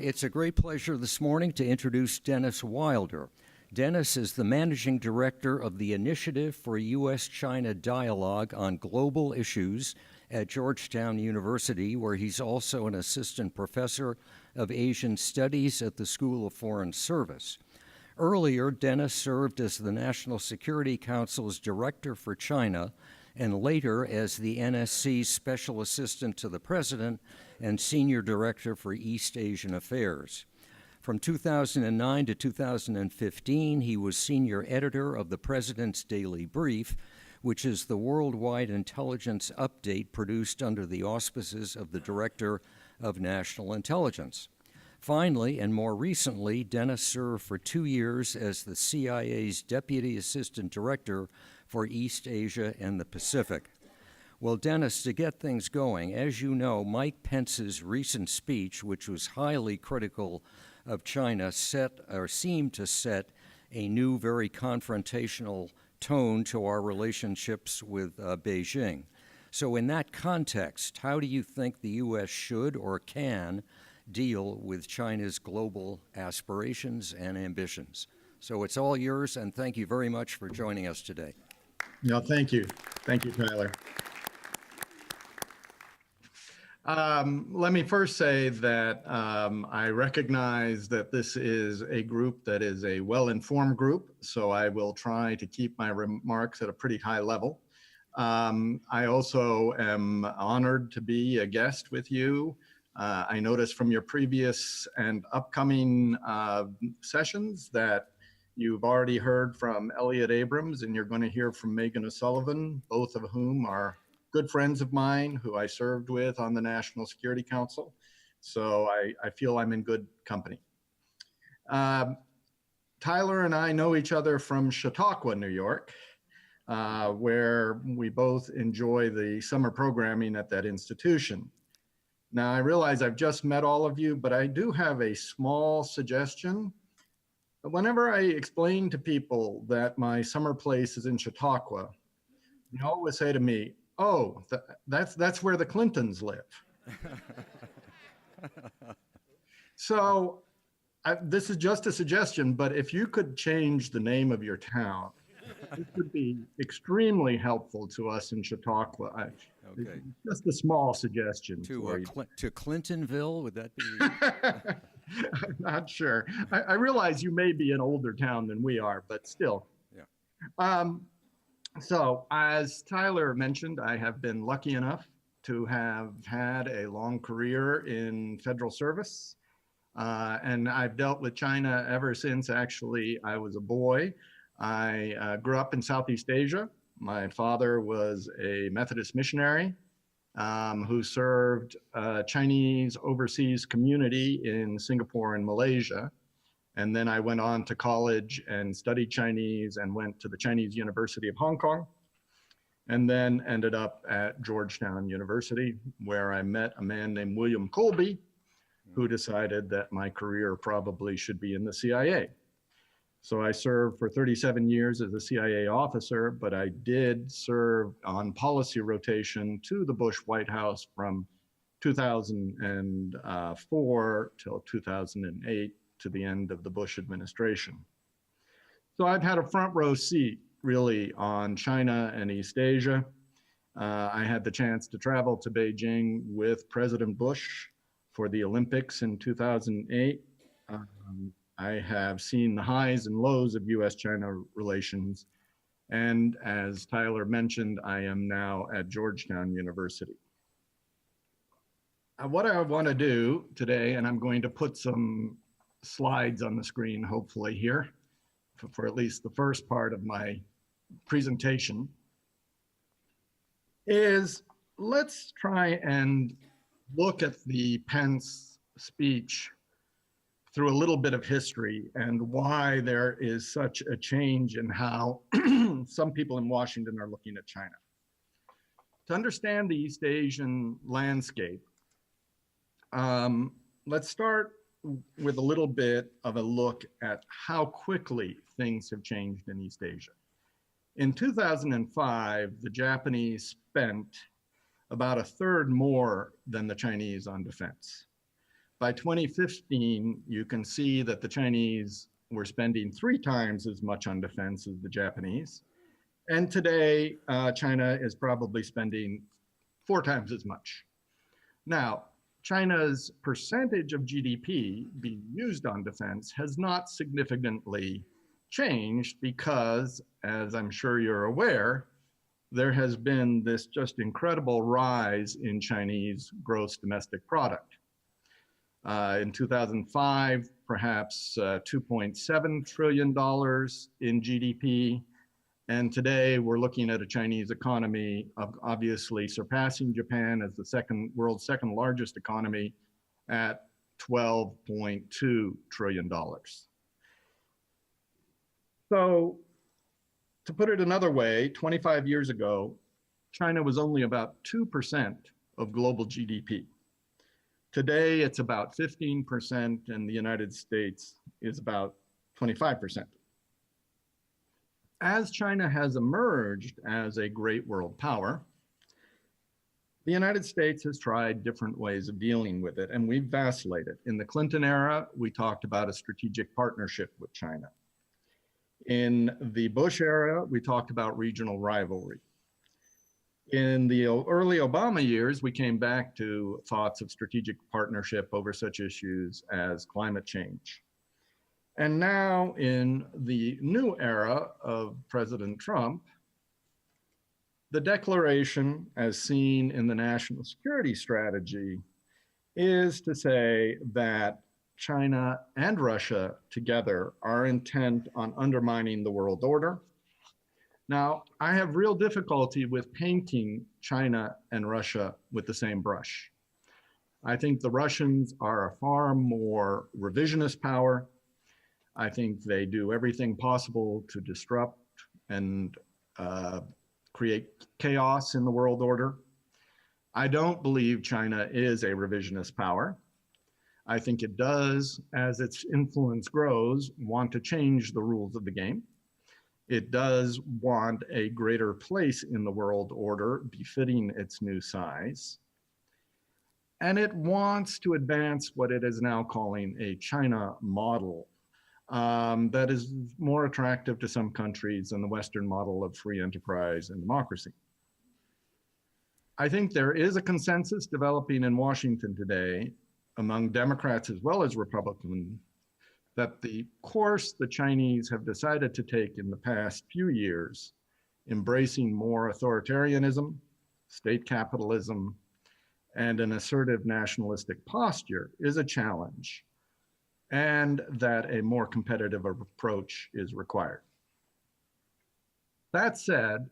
It's a great pleasure this morning to introduce Dennis Wilder. Dennis is the managing director of the Initiative for U.S.-China Dialogue on Global Issues at Georgetown University, where he's also an assistant professor of Asian Studies at the School of Foreign Service. Earlier, Dennis served as the National Security Council's director for China, and later as the NSC's Special Assistant to the President and Senior Director for East Asian Affairs. From 2009 to 2015, he was Senior Editor of the President's Daily Brief, which is the worldwide intelligence update produced under the auspices of the Director of National Intelligence. Finally, and more recently, Dennis served for 2 years as the CIA's Deputy Assistant Director for East Asia and the Pacific. Well, Dennis, to get things going, as you know, Mike Pence's recent speech, which was highly critical of China, seemed to set a new, very confrontational tone to our relationships with Beijing. So in that context, how do you think the U.S. should or can deal with China's global aspirations and ambitions? So it's all yours, and thank you very much for joining us today. No, thank you. Thank you, Tyler. Let me first say that I recognize that this is a group that is a well-informed group, so I will try to keep my remarks at a pretty high level. I also am honored to be a guest with you. I noticed from your previous and upcoming sessions that you've already heard from Elliot Abrams, and you're going to hear from Megan O'Sullivan, both of whom are good friends of mine who I served with on the National Security Council. So I feel I'm in good company. Tyler and I know each other from Chautauqua, New York, where we both enjoy the summer programming at that institution. Now, I realize I've just met all of you, but I do have a small suggestion. Whenever I explain to people that my summer place is in Chautauqua, they always say to me, "Oh, that's where the Clintons live." So this is just a suggestion, but if you could change the name of your town, it would be extremely helpful to us in Chautauqua. Okay. Just a small suggestion. To Clintonville, would that be? I'm not sure. I realize you may be an older town than we are, but still. Yeah. So as Tyler mentioned, I have been lucky enough to have had a long career in federal service. And I've dealt with China ever since actually I was a boy. I grew up in Southeast Asia. My father was a Methodist missionary who served Chinese overseas community in Singapore and Malaysia. And then I went on to college and studied Chinese and went to the Chinese University of Hong Kong, and then ended up at Georgetown University, where I met a man named William Colby, who decided that my career probably should be in the CIA. So I served for 37 years as a CIA officer, but I did serve on policy rotation to the Bush White House from 2004 till 2008 to the end of the Bush administration. So I've had a front row seat really on China and East Asia. I had the chance to travel to Beijing with President Bush for the Olympics in 2008. I have seen the highs and lows of U.S.-China relations. And as Tyler mentioned, I am now at Georgetown University. What I want to do today, and I'm going to put some slides on the screen, hopefully here, for at least the first part of my presentation, is let's try and look at the Pence speech through a little bit of history and why there is such a change in how some people in Washington are looking at China. To understand the East Asian landscape, let's start with a little bit of a look at how quickly things have changed in East Asia. In 2005, the Japanese spent about a third more than the Chinese on defense. By 2015, you can see that the Chinese were spending 3 times as much on defense as the Japanese. And today, China is probably spending 4 times as much. Now, China's percentage of GDP being used on defense has not significantly changed because, as I'm sure you're aware, there has been this just incredible rise in Chinese gross domestic product. In 2005, perhaps $2.7 trillion in GDP. And today we're looking at a Chinese economy of obviously surpassing Japan as the world's second largest economy at $12.2 trillion. So to put it another way, 25 years ago, China was only about 2% of global GDP. Today, it's about 15%, and the United States is about 25%. As China has emerged as a great world power, the United States has tried different ways of dealing with it, and we've vacillated. In the Clinton era, we talked about a strategic partnership with China. In the Bush era, we talked about regional rivalry. In the early Obama years, we came back to thoughts of strategic partnership over such issues as climate change. And now in the new era of President Trump, the declaration as seen in the national security strategy is to say that China and Russia together are intent on undermining the world order. Now, I have real difficulty with painting China and Russia with the same brush. I think the Russians are a far more revisionist power. I think they do everything possible to disrupt and create chaos in the world order. I don't believe China is a revisionist power. I think it does, as its influence grows, want to change the rules of the game. It does want a greater place in the world order befitting its new size. And it wants to advance what it is now calling a China model that is more attractive to some countries than the Western model of free enterprise and democracy. I think there is a consensus developing in Washington today among Democrats as well as Republicans that the course the Chinese have decided to take in the past few years, embracing more authoritarianism, state capitalism, and an assertive nationalistic posture is a challenge, and that a more competitive approach is required. That said,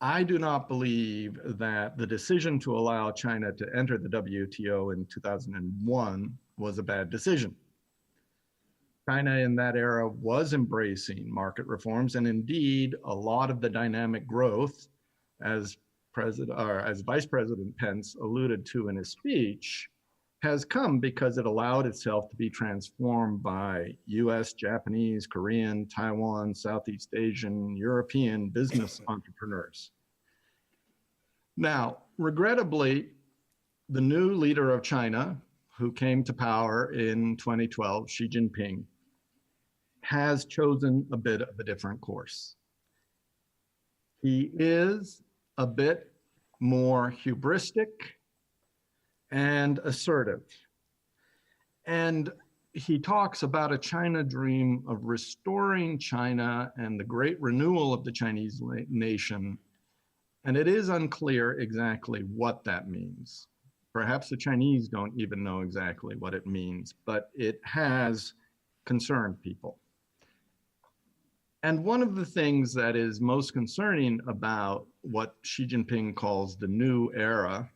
I do not believe that the decision to allow China to enter the WTO in 2001 was a bad decision. China in that era was embracing market reforms, and indeed a lot of the dynamic growth, as Vice President Pence alluded to in his speech, has come because it allowed itself to be transformed by US, Japanese, Korean, Taiwan, Southeast Asian, European business entrepreneurs. Now, regrettably, the new leader of China, who came to power in 2012, Xi Jinping, has chosen a bit of a different course. He is a bit more hubristic and assertive. And he talks about a China dream of restoring China and the great renewal of the Chinese nation. And it is unclear exactly what that means. Perhaps the Chinese don't even know exactly what it means, but it has concerned people. And one of the things that is most concerning about what Xi Jinping calls the new era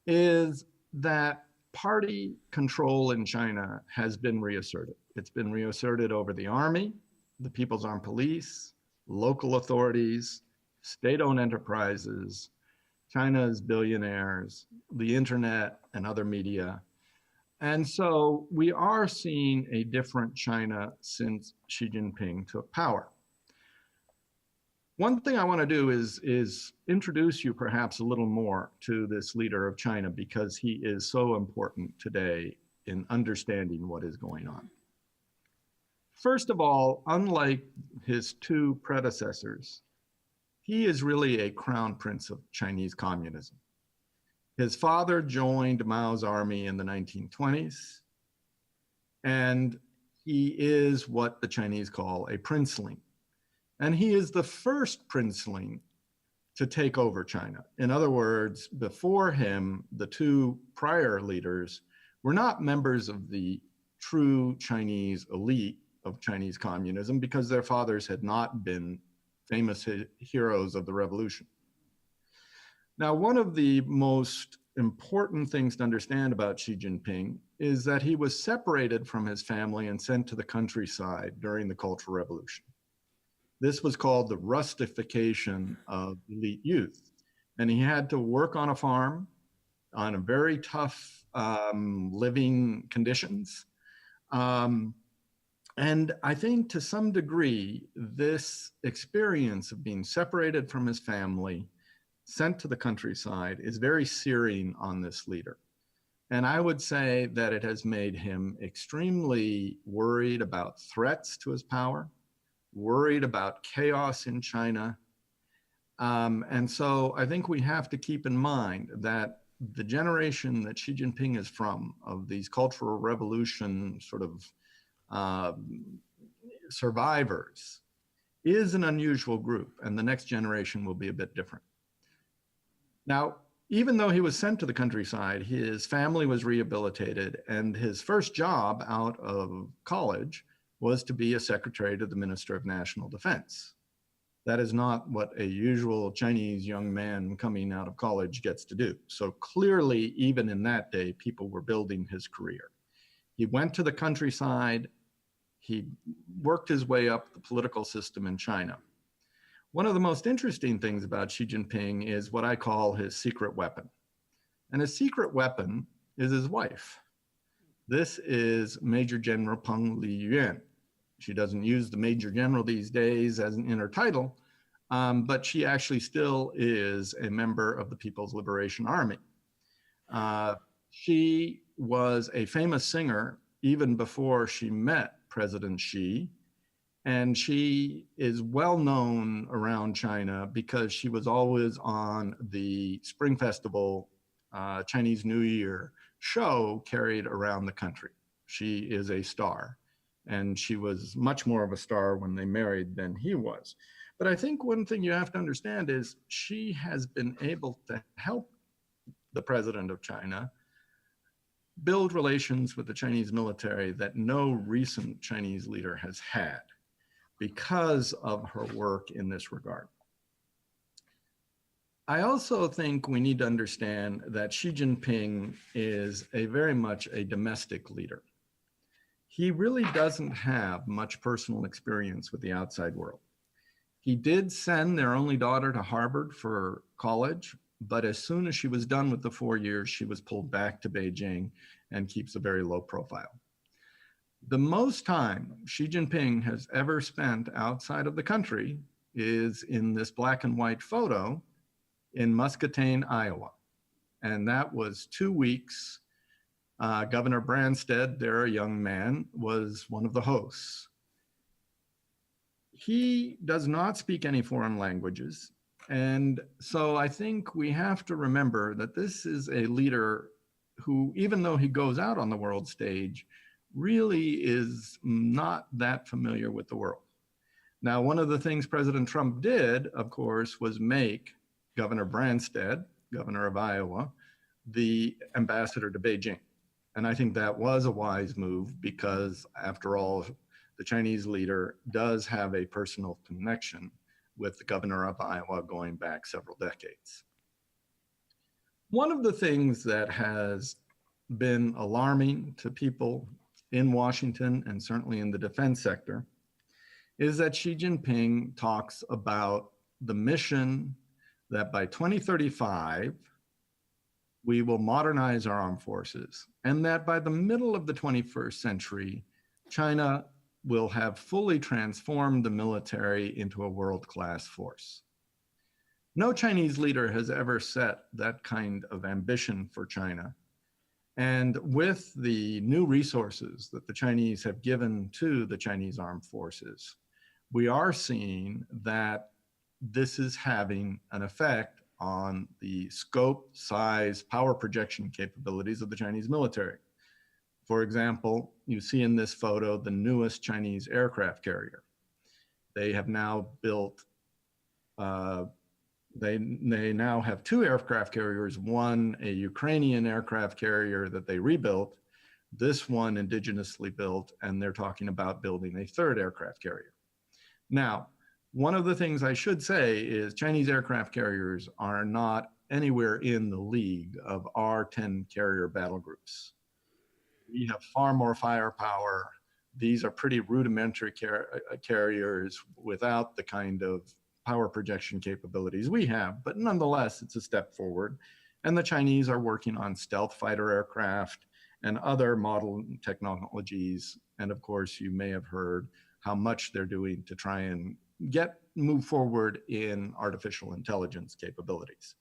is that party control in China has been reasserted. It's been reasserted over the army, the People's Armed Police, local authorities, state-owned enterprises, China's billionaires, the internet, and other media. And so we are seeing a different China since Xi Jinping took power. One thing I want to do is introduce you perhaps a little more to this leader of China because he is so important today in understanding what is going on. First of all, unlike his two predecessors, he is really a crown prince of Chinese communism. His father joined Mao's army in the 1920s, and he is what the Chinese call a princeling. And he is the first princeling to take over China. In other words, before him, the two prior leaders were not members of the true Chinese elite of Chinese communism because their fathers had not been famous heroes of the revolution. Now, one of the most important things to understand about Xi Jinping is that he was separated from his family and sent to the countryside during the Cultural Revolution. This was called the rustification of elite youth. And he had to work on a farm on a very tough living conditions. And I think to some degree, this experience of being separated from his family, sent to the countryside, is very searing on this leader. And I would say that it has made him extremely worried about threats to his power, worried about chaos in China. And so I think we have to keep in mind that the generation that Xi Jinping is from, of these Cultural Revolution sort of survivors, is an unusual group, and the next generation will be a bit different. Now, even though he was sent to the countryside, his family was rehabilitated, and his first job out of college was to be a secretary to the Minister of National Defense. That is not what a usual Chinese young man coming out of college gets to do. So clearly, even in that day, people were building his career. He went to the countryside. He worked his way up the political system in China. One of the most interesting things about Xi Jinping is what I call his secret weapon. And his secret weapon is his wife. This is Major General Peng Liyuan. She doesn't use the Major General these days as in her title, but she actually still is a member of the People's Liberation Army. She was a famous singer even before she met President Xi, and she is well known around China because she was always on the Spring Festival Chinese New Year show carried around the country. She is a star, and she was much more of a star when they married than he was. But I think one thing you have to understand is she has been able to help the president of China build relations with the Chinese military that no recent Chinese leader has had because of her work in this regard. I also think we need to understand that Xi Jinping is very much a domestic leader. He really doesn't have much personal experience with the outside world. He did send their only daughter to Harvard for college, but as soon as she was done with the 4 years, she was pulled back to Beijing and keeps a very low profile. The most time Xi Jinping has ever spent outside of the country is in this black and white photo in Muscatine, Iowa. And that was 2 weeks. Governor Branstad, there a young man, was one of the hosts. He does not speak any foreign languages. And so I think we have to remember that this is a leader who, even though he goes out on the world stage, really is not that familiar with the world. Now, one of the things President Trump did, of course, was make Governor Branstad, governor of Iowa, the ambassador to Beijing. And I think that was a wise move because, after all, the Chinese leader does have a personal connection with the governor of Iowa going back several decades. One of the things that has been alarming to people in Washington and certainly in the defense sector is that Xi Jinping talks about the mission that by 2035, we will modernize our armed forces, and that by the middle of the 21st century, China will have fully transformed the military into a world-class force. No Chinese leader has ever set that kind of ambition for China. And with the new resources that the Chinese have given to the Chinese armed forces, we are seeing that this is having an effect on the scope, size, power projection capabilities of the Chinese military. For example, you see in this photo the newest Chinese aircraft carrier. They have now built, they now have two aircraft carriers, one a Ukrainian aircraft carrier that they rebuilt, this one indigenously built, and they're talking about building a third aircraft carrier. Now, one of the things I should say is Chinese aircraft carriers are not anywhere in the league of our 10 carrier battle groups. We have far more firepower. These are pretty rudimentary carriers without the kind of power projection capabilities we have, but nonetheless, it's a step forward. And the Chinese are working on stealth fighter aircraft and other model technologies. And of course, you may have heard how much they're doing to try and move forward in artificial intelligence capabilities.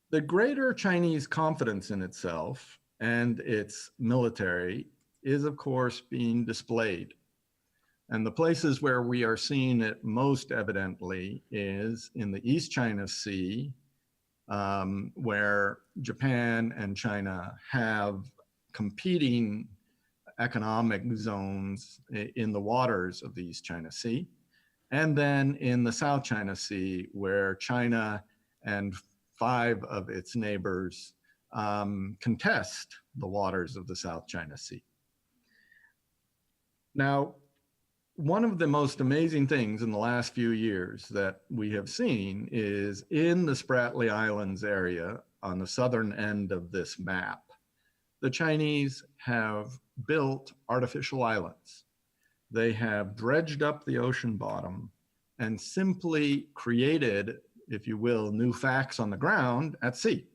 The greater Chinese confidence in itself and its military is, of course, being displayed. And the places where we are seeing it most evidently is in the East China Sea, where Japan and China have competing economic zones in the waters of the East China Sea. And then in the South China Sea, where China and 5 of its neighbors contest the waters of the South China Sea. Now, one of the most amazing things in the last few years that we have seen is in the Spratly Islands area on the southern end of this map, the Chinese have built artificial islands. They have dredged up the ocean bottom and simply created, if you will, new facts on the ground at sea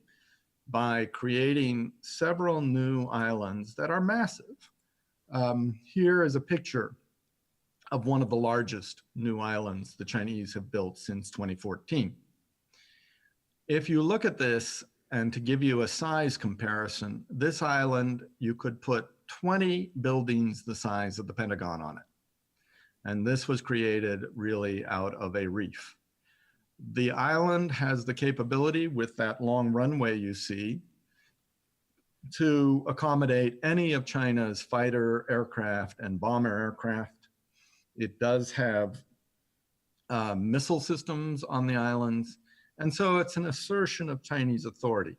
by creating several new islands that are massive. Here is a picture of one of the largest new islands the Chinese have built since 2014. If you look at this, and to give you a size comparison, this island, you could put 20 buildings the size of the Pentagon on it. And this was created really out of a reef. The island has the capability, with that long runway you see, to accommodate any of China's fighter aircraft and bomber aircraft. It does have missile systems on the islands, and so it's an assertion of Chinese authority.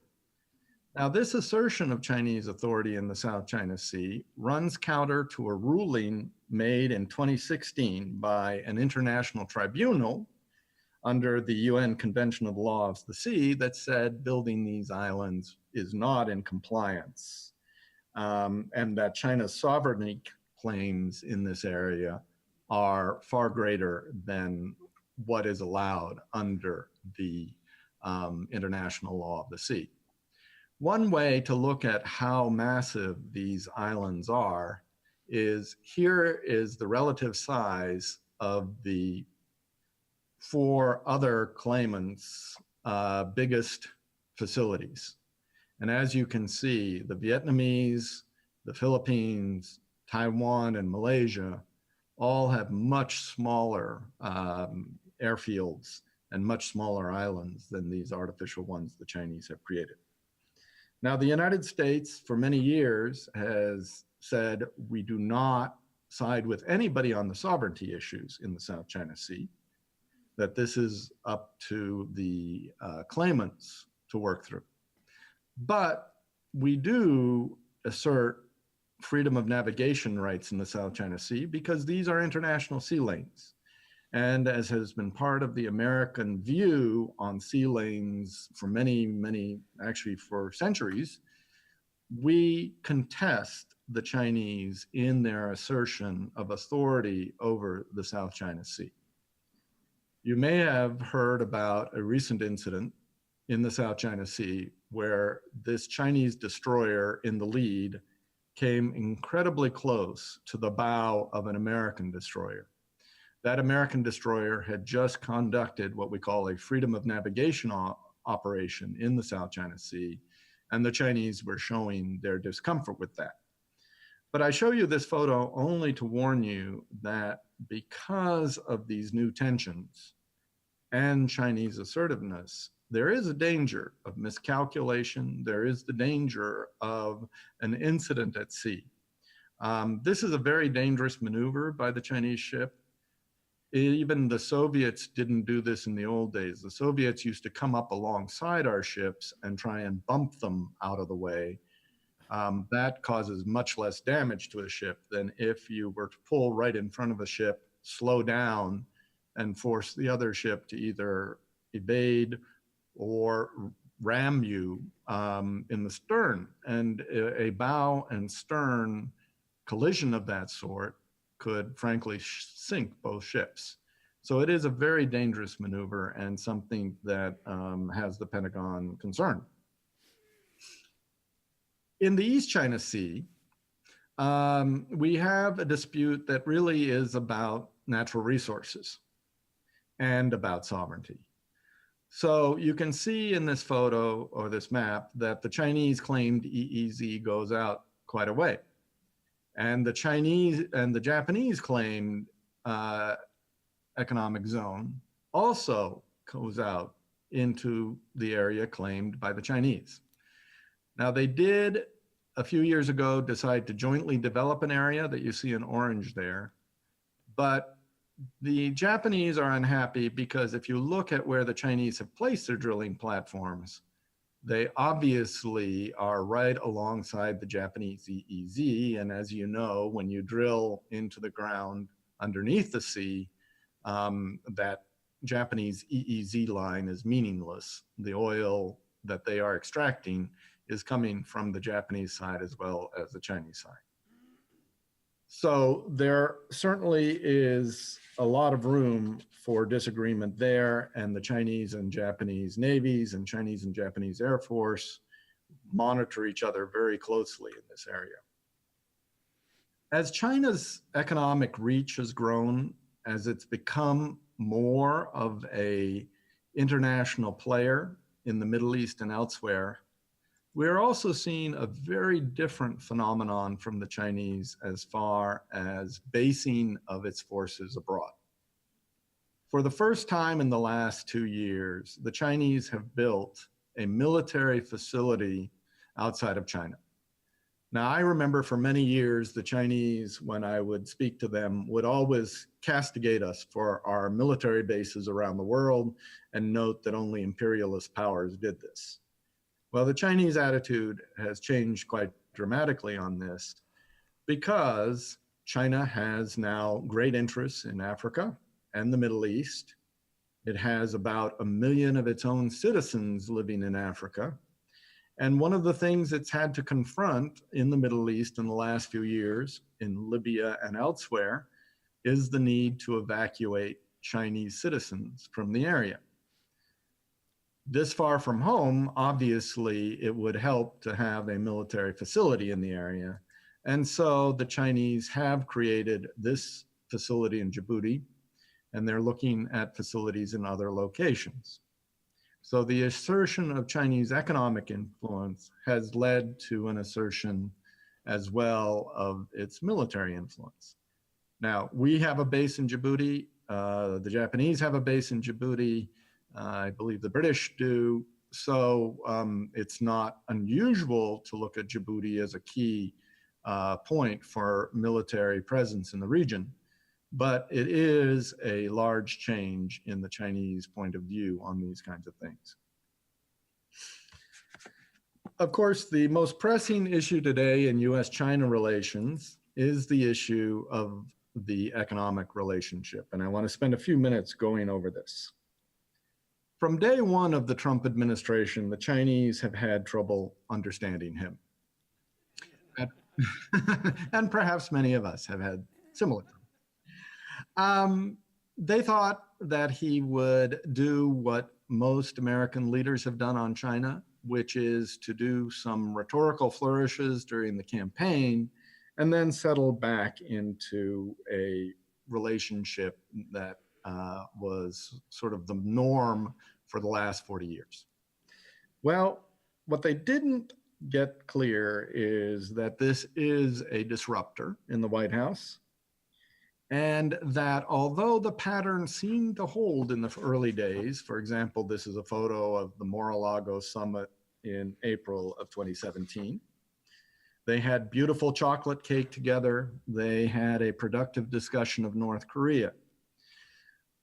Now, this assertion of Chinese authority in the South China Sea runs counter to a ruling made in 2016 by an international tribunal under the UN Convention of the Law of the Sea that said building these islands is not in compliance, and that China's sovereignty claims in this area are far greater than what is allowed under the international law of the sea. One way to look at how massive these islands are is here is the relative size of the 4 other claimants' biggest facilities. And as you can see, the Vietnamese, the Philippines, Taiwan, and Malaysia all have much smaller airfields and much smaller islands than these artificial ones the Chinese have created. Now, the United States for many years has said we do not side with anybody on the sovereignty issues in the South China Sea, that this is up to the claimants to work through. But we do assert freedom of navigation rights in the South China Sea because these are international sea lanes. And as has been part of the American view on sea lanes for actually for centuries, we contest the Chinese in their assertion of authority over the South China Sea. You may have heard about a recent incident in the South China Sea where this Chinese destroyer in the lead came incredibly close to the bow of an American destroyer. That American destroyer had just conducted what we call a freedom of navigation operation in the South China Sea, and the Chinese were showing their discomfort with that. But I show you this photo only to warn you that because of these new tensions and Chinese assertiveness, there is a danger of miscalculation. There is the danger of an incident at sea. This is a very dangerous maneuver by the Chinese ship. Even the Soviets didn't do this in the old days. The Soviets used to come up alongside our ships and try and bump them out of the way. That causes much less damage to a ship than if you were to pull right in front of a ship, slow down, and force the other ship to either evade or ram you in the stern. And a bow and stern collision of that sort could frankly sink both ships. So it is a very dangerous maneuver and something that has the Pentagon concerned. In the East China Sea, we have a dispute that really is about natural resources and about sovereignty. So you can see in this photo or this map that the Chinese claimed EEZ goes out quite a way. And the Chinese and the Japanese claimed economic zone also goes out into the area claimed by the Chinese. Now they did a few years ago decide to jointly develop an area that you see in orange there, but the Japanese are unhappy because if you look at where the Chinese have placed their drilling platforms, they obviously are right alongside the Japanese EEZ. And as you know, when you drill into the ground underneath the sea, that Japanese EEZ line is meaningless. The oil that they are extracting is coming from the Japanese side as well as the Chinese side. So there certainly is a lot of room for disagreement there, and the Chinese and Japanese navies and Chinese and Japanese Air Force monitor each other very closely in this area. As China's economic reach has grown, as it's become more of an international player in the Middle East and elsewhere, we're also seeing a very different phenomenon from the Chinese as far as basing of its forces abroad. For the first time in the last 2 years, the Chinese have built a military facility outside of China. Now, I remember for many years, the Chinese, when I would speak to them, would always castigate us for our military bases around the world and note that only imperialist powers did this. Well, the Chinese attitude has changed quite dramatically on this because China has now great interests in Africa and the Middle East. It has about 1 million of its own citizens living in Africa. And one of the things it's had to confront in the Middle East in the last few years, in Libya and elsewhere, is the need to evacuate Chinese citizens from the area. This far from home, obviously, it would help to have a military facility in the area. And so the Chinese have created this facility in Djibouti, and they're looking at facilities in other locations. So the assertion of Chinese economic influence has led to an assertion as well of its military influence. Now, we have a base in Djibouti, the Japanese have a base in Djibouti, I believe the British do. So it's not unusual to look at Djibouti as a key point for military presence in the region. But it is a large change in the Chinese point of view on these kinds of things. Of course, the most pressing issue today in US-China relations is the issue of the economic relationship. And I want to spend a few minutes going over this. From day one of the Trump administration, the Chinese have had trouble understanding him. And perhaps many of us have had similar trouble. They thought that he would do what most American leaders have done on China, which is to do some rhetorical flourishes during the campaign and then settle back into a relationship that was sort of the norm for the last 40 years. Well, what they didn't get clear is that this is a disruptor in the White House, and that although the pattern seemed to hold in the early days, for example, this is a photo of the Mar-a-Lago summit in April of 2017. They had beautiful chocolate cake together. They had a productive discussion of North Korea.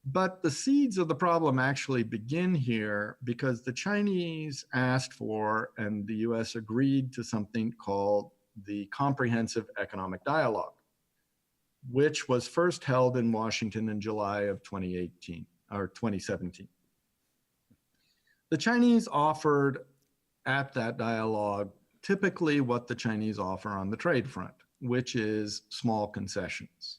But the seeds of the problem actually begin here because the Chinese asked for, and the US agreed to, something called the Comprehensive Economic Dialogue, which was first held in Washington in July of 2018 or 2017. The Chinese offered at that dialogue typically what the Chinese offer on the trade front, which is small concessions.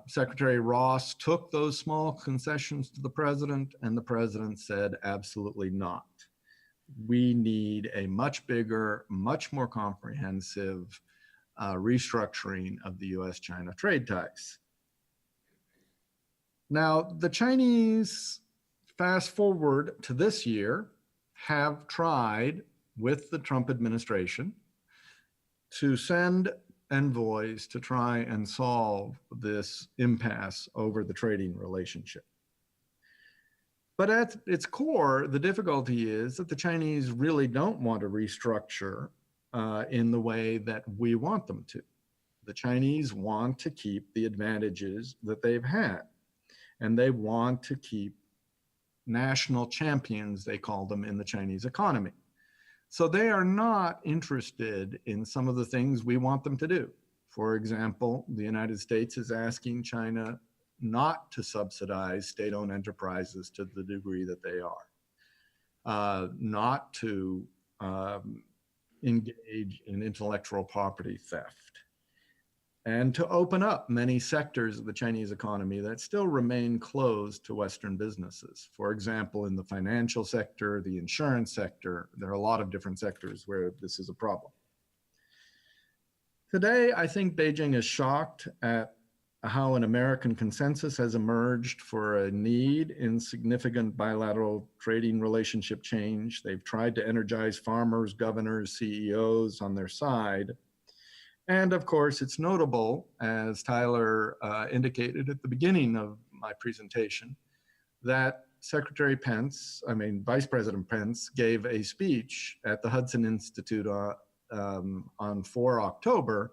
Secretary Ross took those small concessions to the president, and the president said, absolutely not. We need a much bigger, much more comprehensive restructuring of the US-China trade ties. Now, the Chinese, fast forward to this year, have tried with the Trump administration to send envoys to try and solve this impasse over the trading relationship. But at its core, the difficulty is that the Chinese really don't want to restructure in the way that we want them to. The Chinese want to keep the advantages that they've had, and they want to keep national champions, they call them, in the Chinese economy. So they are not interested in some of the things we want them to do. For example, the United States is asking China not to subsidize state-owned enterprises to the degree that they are, not to engage in intellectual property theft, and to open up many sectors of the Chinese economy that still remain closed to Western businesses. For example, in the financial sector, the insurance sector, there are a lot of different sectors where this is a problem. Today, I think Beijing is shocked at how an American consensus has emerged for a need in significant bilateral trading relationship change. They've tried to energize farmers, governors, CEOs on their side. And of course, it's notable, as Tyler indicated at the beginning of my presentation, that Vice President Pence gave a speech at the Hudson Institute on 4 October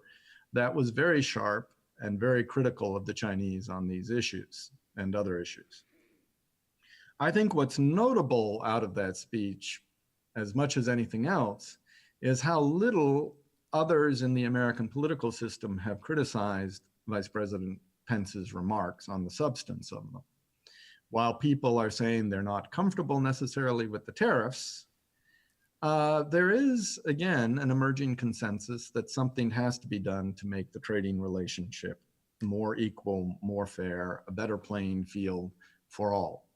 that was very sharp and very critical of the Chinese on these issues and other issues. I think what's notable out of that speech, as much as anything else, is how little others in the American political system have criticized Vice President Pence's remarks on the substance of them. While people are saying they're not comfortable necessarily with the tariffs, there is, again, an emerging consensus that something has to be done to make the trading relationship more equal, more fair, a better playing field for all.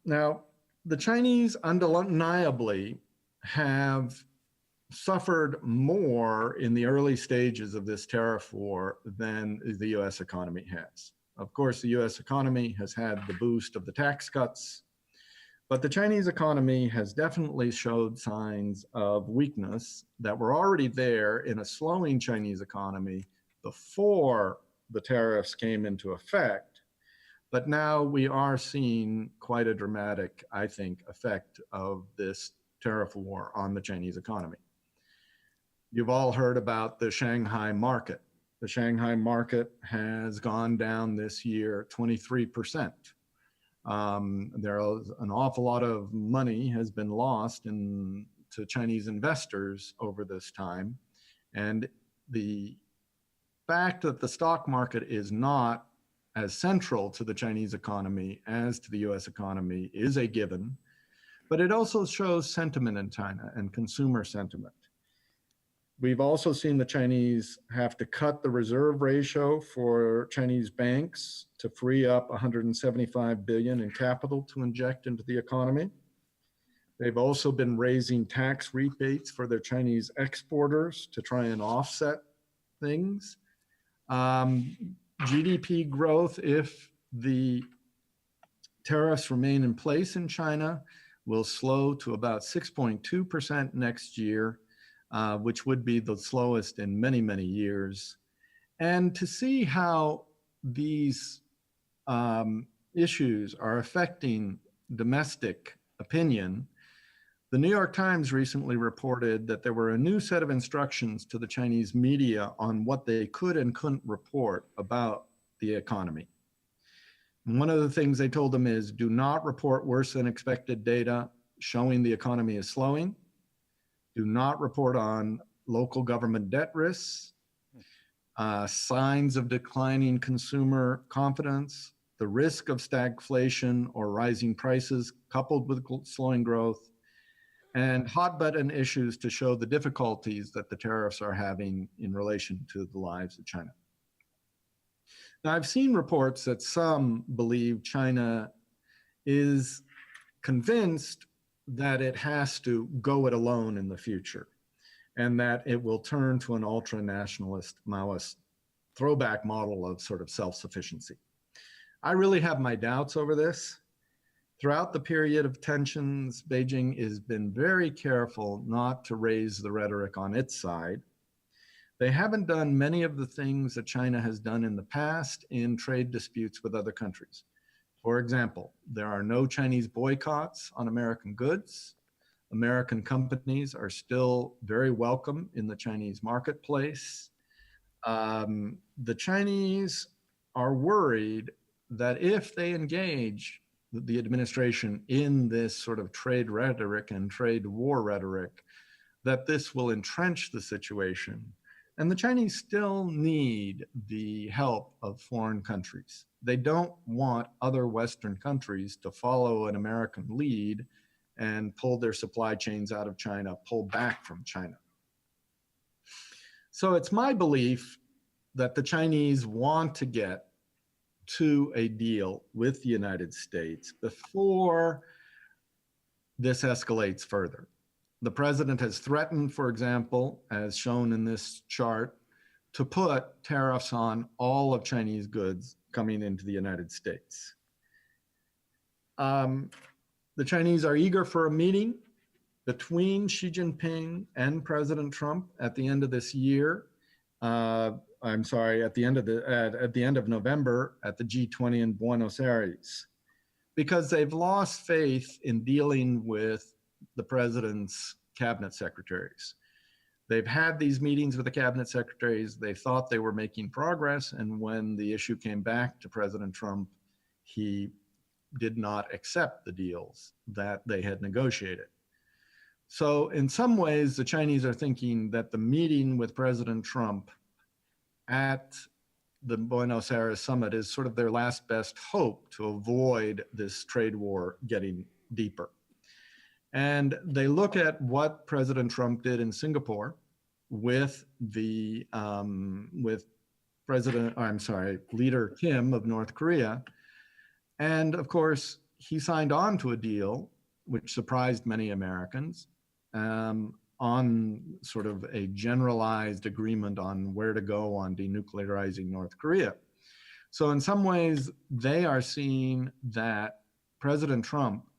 Now, the Chinese undeniably have suffered more in the early stages of this tariff war than the US economy has. Of course, the US economy has had the boost of the tax cuts, but the Chinese economy has definitely showed signs of weakness that were already there in a slowing Chinese economy before the tariffs came into effect. But now we are seeing quite a dramatic, I think, effect of this tariff war on the Chinese economy. You've all heard about the Shanghai market. The Shanghai market has gone down this year 23%. There is an awful lot of money has been lost to Chinese investors over this time. And the fact that the stock market is not as central to the Chinese economy as to the US economy is a given, but it also shows sentiment in China and consumer sentiment. We've also seen the Chinese have to cut the reserve ratio for Chinese banks to free up 175 billion in capital to inject into the economy. They've also been raising tax rebates for their Chinese exporters to try and offset things. GDP growth, if the tariffs remain in place in China, will slow to about 6.2% next year, which would be the slowest in many, many years. And to see how these issues are affecting domestic opinion, the New York Times recently reported that there were a new set of instructions to the Chinese media on what they could and couldn't report about the economy. And one of the things they told them is, do not report worse than expected data showing the economy is slowing. Do not report on local government debt risks, signs of declining consumer confidence, the risk of stagflation or rising prices coupled with slowing growth, and hot button issues to show the difficulties that the tariffs are having in relation to the lives of China. Now, I've seen reports that some believe China is convinced that it has to go it alone in the future, and that it will turn to an ultra-nationalist Maoist throwback model of sort of self-sufficiency. I really have my doubts over this. Throughout the period of tensions, Beijing has been very careful not to raise the rhetoric on its side. They haven't done many of the things that China has done in the past in trade disputes with other countries. For example, there are no Chinese boycotts on American goods. American companies are still very welcome in the Chinese marketplace. The Chinese are worried that if they engage the administration in this sort of trade rhetoric and trade war rhetoric, that this will entrench the situation. And the Chinese still need the help of foreign countries. They don't want other Western countries to follow an American lead and pull their supply chains out of China, pull back from China. So it's my belief that the Chinese want to get to a deal with the United States before this escalates further. The president has threatened, for example, as shown in this chart, to put tariffs on all of Chinese goods coming into the United States. The Chinese are eager for a meeting between Xi Jinping and President Trump at the end of this year. At the end of November at the G20 in Buenos Aires, because they've lost faith in dealing with the president's cabinet secretaries. They've had these meetings with the cabinet secretaries. They thought they were making progress, and when the issue came back to President Trump, he did not accept the deals that they had negotiated. So in some ways, the Chinese are thinking that the meeting with President Trump at the Buenos Aires summit is sort of their last best hope to avoid this trade war getting deeper. And they look at what President Trump did in Singapore with the Leader Kim of North Korea. And of course, he signed on to a deal which surprised many Americans, on sort of a generalized agreement on where to go on denuclearizing North Korea. So in some ways, they are seeing that President Trump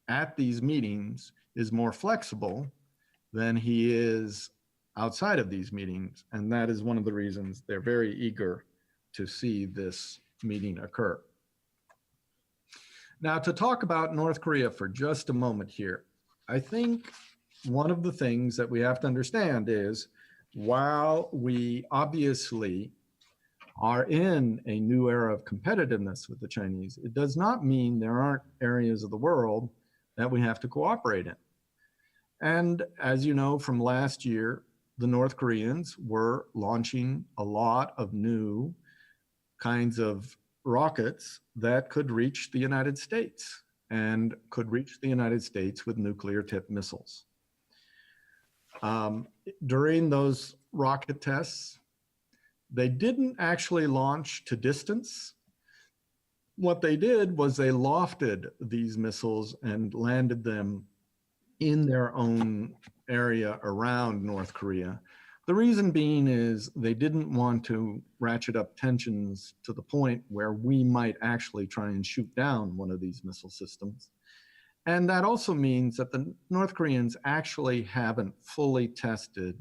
at these meetings is more flexible than he is outside of these meetings. And that is one of the reasons they're very eager to see this meeting occur. Now, to talk about North Korea for just a moment here, I think one of the things that we have to understand is, while we obviously are in a new era of competitiveness with the Chinese, it does not mean there aren't areas of the world that we have to cooperate in. And as you know from last year, the North Koreans were launching a lot of new kinds of rockets that could reach the United States and could reach the United States with nuclear-tipped missiles. During those rocket tests, they didn't actually launch to distance. What they did was they lofted these missiles and landed them in their own area around North Korea. The reason being is they didn't want to ratchet up tensions to the point where we might actually try and shoot down one of these missile systems. And that also means that the North Koreans actually haven't fully tested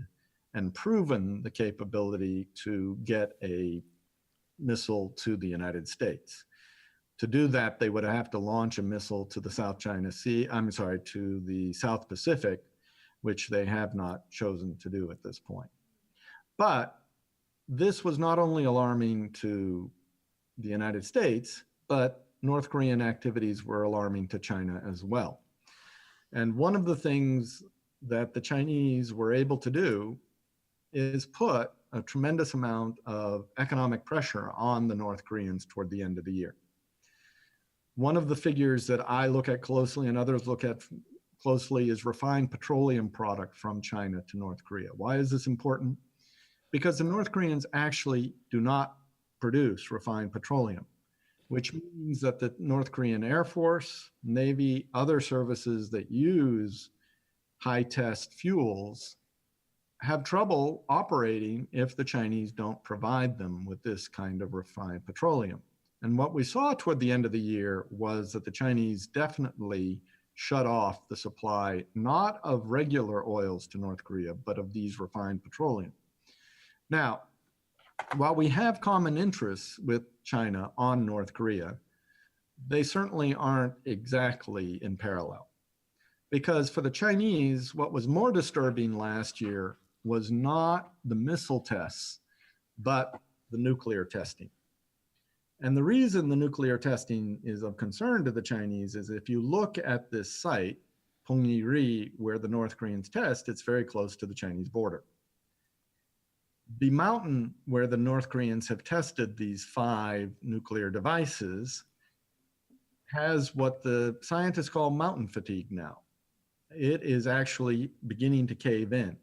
and proven the capability to get a missile to the United States. To do that, they would have to launch a missile to the South China Sea, to the South Pacific, which they have not chosen to do at this point. But this was not only alarming to the United States, but North Korean activities were alarming to China as well. And one of the things that the Chinese were able to do is put a tremendous amount of economic pressure on the North Koreans toward the end of the year. One of the figures that I look at closely and others look at closely is refined petroleum product from China to North Korea. Why is this important? Because the North Koreans actually do not produce refined petroleum, which means that the North Korean Air Force, Navy, other services that use high test fuels have trouble operating if the Chinese don't provide them with this kind of refined petroleum. And what we saw toward the end of the year was that the Chinese definitely shut off the supply, not of regular oils to North Korea, but of these refined petroleum. Now, while we have common interests with China on North Korea, they certainly aren't exactly in parallel. Because for the Chinese, what was more disturbing last year was not the missile tests, but the nuclear testing. And the reason the nuclear testing is of concern to the Chinese is if you look at this site, Punggye-ri, where the North Koreans test, it's very close to the Chinese border. The mountain where the North Koreans have tested these 5 nuclear devices has what the scientists call mountain fatigue now. It is actually beginning to cave in.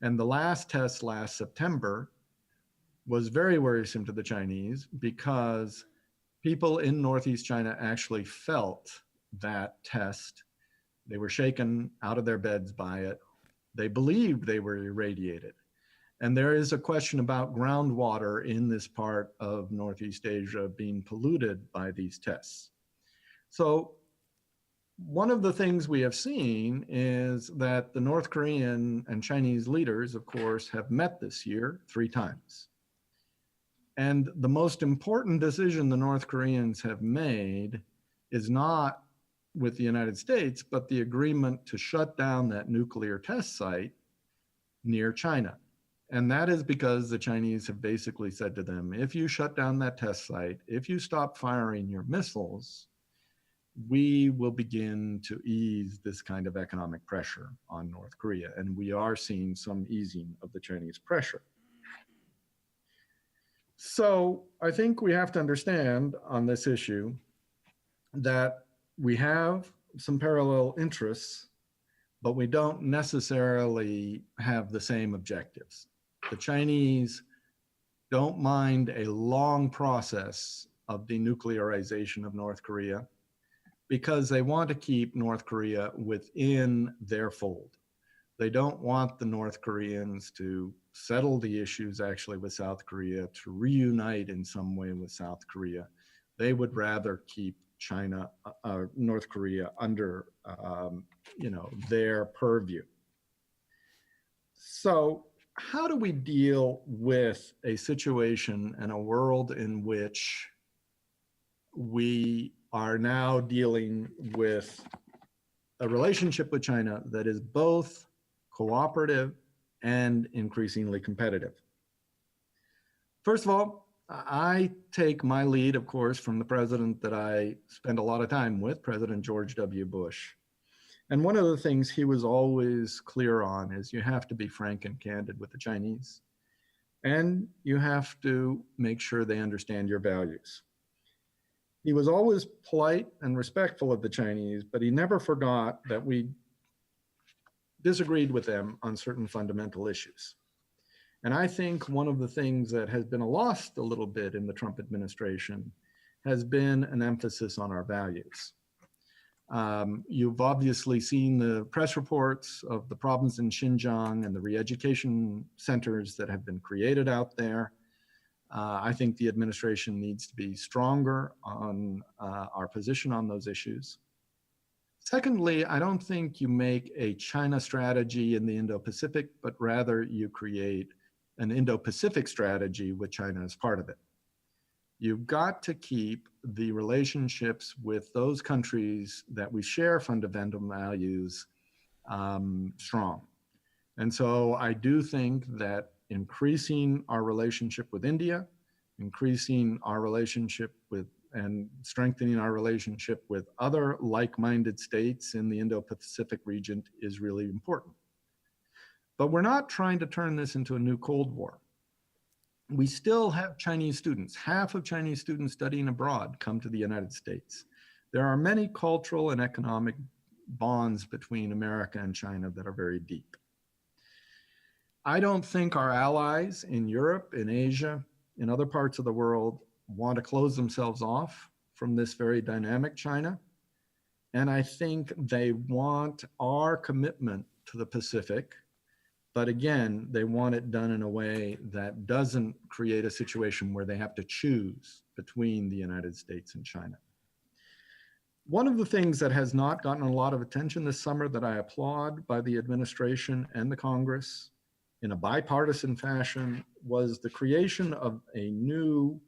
And the last test last September was very worrisome to the Chinese because people in Northeast China actually felt that test. They were shaken out of their beds by it. They believed they were irradiated. And there is a question about groundwater in this part of Northeast Asia being polluted by these tests. So one of the things we have seen is that the North Korean and Chinese leaders, of course, have met this year 3 times. And the most important decision the North Koreans have made is not with the United States, but the agreement to shut down that nuclear test site near China. And that is because the Chinese have basically said to them, if you shut down that test site, if you stop firing your missiles, we will begin to ease this kind of economic pressure on North Korea. And we are seeing some easing of the Chinese pressure. So I think we have to understand on this issue that we have some parallel interests, but we don't necessarily have the same objectives. The Chinese don't mind a long process of denuclearization of North Korea because they want to keep North Korea within their fold. They don't want the North Koreans to settle the issues actually with South Korea, to reunite in some way with South Korea. They would rather keep North Korea under, their purview. So how do we deal with a situation and a world in which we are now dealing with a relationship with China that is both cooperative and increasingly competitive? First of all, I take my lead, of course, from the president that I spend a lot of time with, President George W. Bush. And one of the things he was always clear on is you have to be frank and candid with the Chinese, and you have to make sure they understand your values. He was always polite and respectful of the Chinese, but he never forgot that disagreed with them on certain fundamental issues. And I think one of the things that has been lost a little bit in the Trump administration has been an emphasis on our values. You've obviously seen the press reports of the problems in Xinjiang and the re-education centers that have been created out there. I think the administration needs to be stronger on our position on those issues. Secondly, I don't think you make a China strategy in the Indo-Pacific, but rather you create an Indo-Pacific strategy with China as part of it. You've got to keep the relationships with those countries that we share fundamental values strong. And so I do think that increasing our relationship with India, increasing our relationship with and strengthening our relationship with other like-minded states in the Indo-Pacific region is really important. But we're not trying to turn this into a new Cold War. We still have Chinese students. Half of Chinese students studying abroad come to the United States. There are many cultural and economic bonds between America and China that are very deep. I don't think our allies in Europe, in Asia, in other parts of the world want to close themselves off from this very dynamic China. And I think they want our commitment to the Pacific, but again, they want it done in a way that doesn't create a situation where they have to choose between the United States and China. One of the things that has not gotten a lot of attention this summer that I applaud by the administration and the Congress in a bipartisan fashion was the creation of a new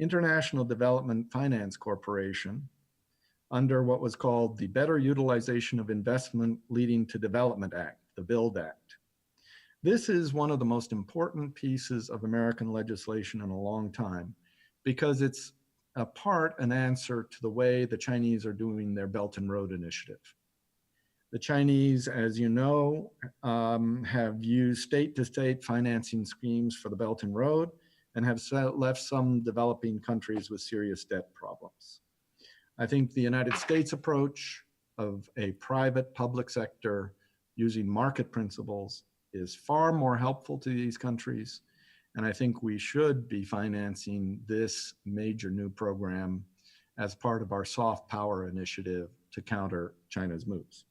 International Development Finance Corporation under what was called the Better Utilization of Investment Leading to Development Act, the BUILD Act. This is one of the most important pieces of American legislation in a long time because it's an answer to the way the Chinese are doing their Belt and Road Initiative. The Chinese, as you know, have used state-to-state financing schemes for the Belt and Road and have left some developing countries with serious debt problems. I think the United States approach of a private public sector using market principles is far more helpful to these countries. And I think we should be financing this major new program as part of our soft power initiative to counter China's moves.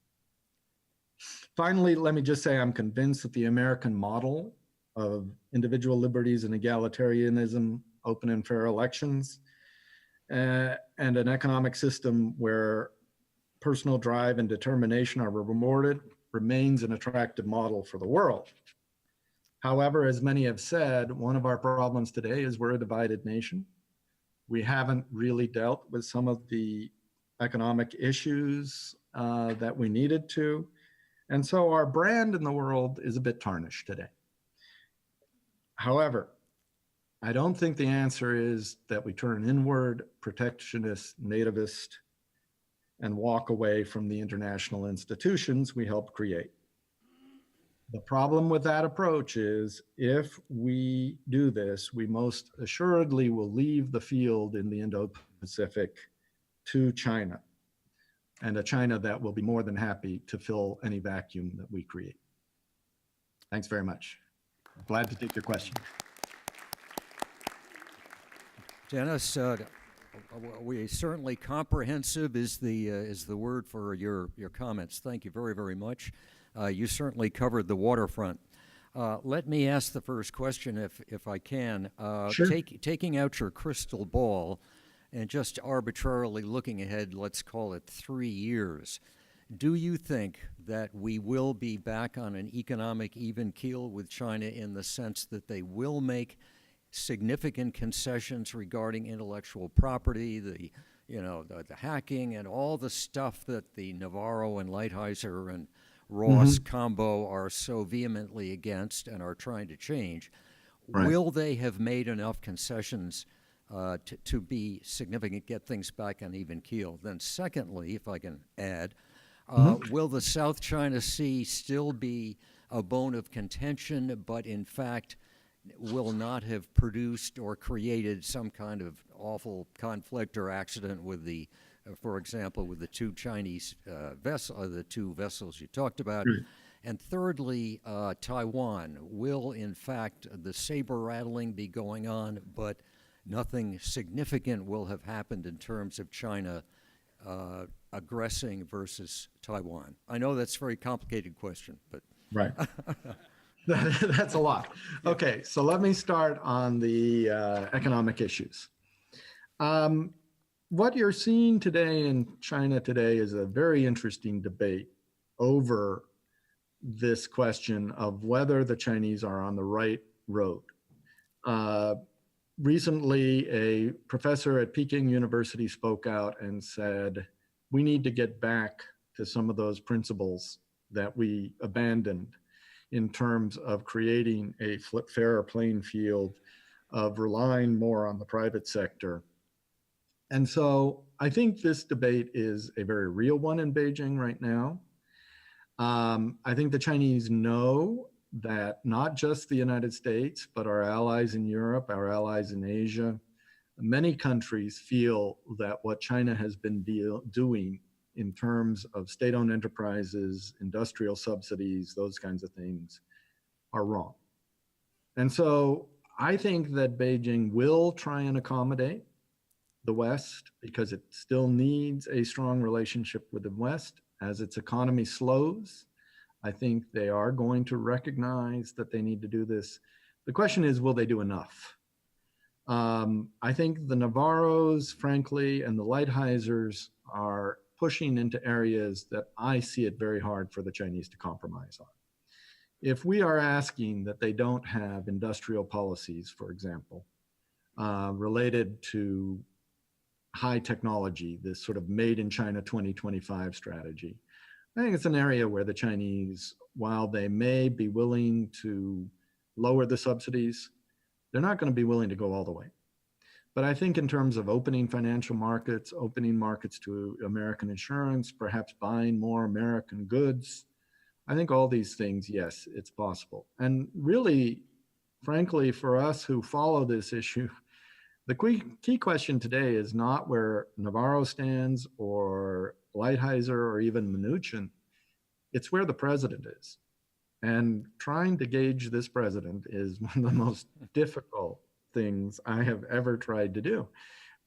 Finally, let me just say I'm convinced that the American model of individual liberties and egalitarianism, open and fair elections, and an economic system where personal drive and determination are rewarded remains an attractive model for the world. However, as many have said, one of our problems today is we're a divided nation. We haven't really dealt with some of the economic issues that we needed to. And so our brand in the world is a bit tarnished today. However, I don't think the answer is that we turn inward, protectionist, nativist, and walk away from the international institutions we helped create. The problem with that approach is if we do this, we most assuredly will leave the field in the Indo-Pacific to China, and a China that will be more than happy to fill any vacuum that we create. Thanks very much. Glad to take your question. Dennis, we certainly comprehensive is the word for your comments. Thank you very, very much. You certainly covered the waterfront. Let me ask the first question, if I can. Sure. Taking out your crystal ball and just arbitrarily looking ahead, let's call it 3 years, do you think that we will be back on an economic even keel with China in the sense that they will make significant concessions regarding intellectual property, the hacking and all the stuff that the Navarro and Lighthizer and Ross combo are so vehemently against and are trying to change? Right. Will they have made enough concessions to be significant, get things back on even keel? Then secondly, if I can add, will the South China Sea still be a bone of contention, but in fact will not have produced or created some kind of awful conflict or accident with the, for example, with the two Chinese the two vessels you talked about? And thirdly, Taiwan. Will, in fact, the saber rattling be going on, but nothing significant will have happened in terms of China aggressing versus Taiwan? I know that's a very complicated question, but. Right. That's a lot. Okay, so let me start on the economic issues. What you're seeing today in China today is a very interesting debate over this question of whether the Chinese are on the right road. Recently, a professor at Peking University spoke out and said, we need to get back to some of those principles that we abandoned in terms of creating a fairer playing field, of relying more on the private sector. And so I think this debate is a very real one in Beijing right now. I think the Chinese know that not just the United States, but our allies in Europe, our allies in Asia, many countries feel that what China has been doing in terms of state-owned enterprises, industrial subsidies, those kinds of things, are wrong. And so I think that Beijing will try and accommodate the West because it still needs a strong relationship with the West. As its economy slows, I think they are going to recognize that they need to do this. The question is, will they do enough? I think the Navarros, frankly, and the Lighthisers are pushing into areas that I see it very hard for the Chinese to compromise on. If we are asking that they don't have industrial policies, for example, related to high technology, this sort of made in China 2025 strategy, I think it's an area where the Chinese, while they may be willing to lower the subsidies, they're not going to be willing to go all the way. But I think in terms of opening financial markets, opening markets to American insurance, perhaps buying more American goods, I think all these things, yes, it's possible. And really, frankly, for us who follow this issue, the key question today is not where Navarro stands or Lighthizer or even Mnuchin. It's where the president is. And trying to gauge this president is one of the most difficult things I have ever tried to do,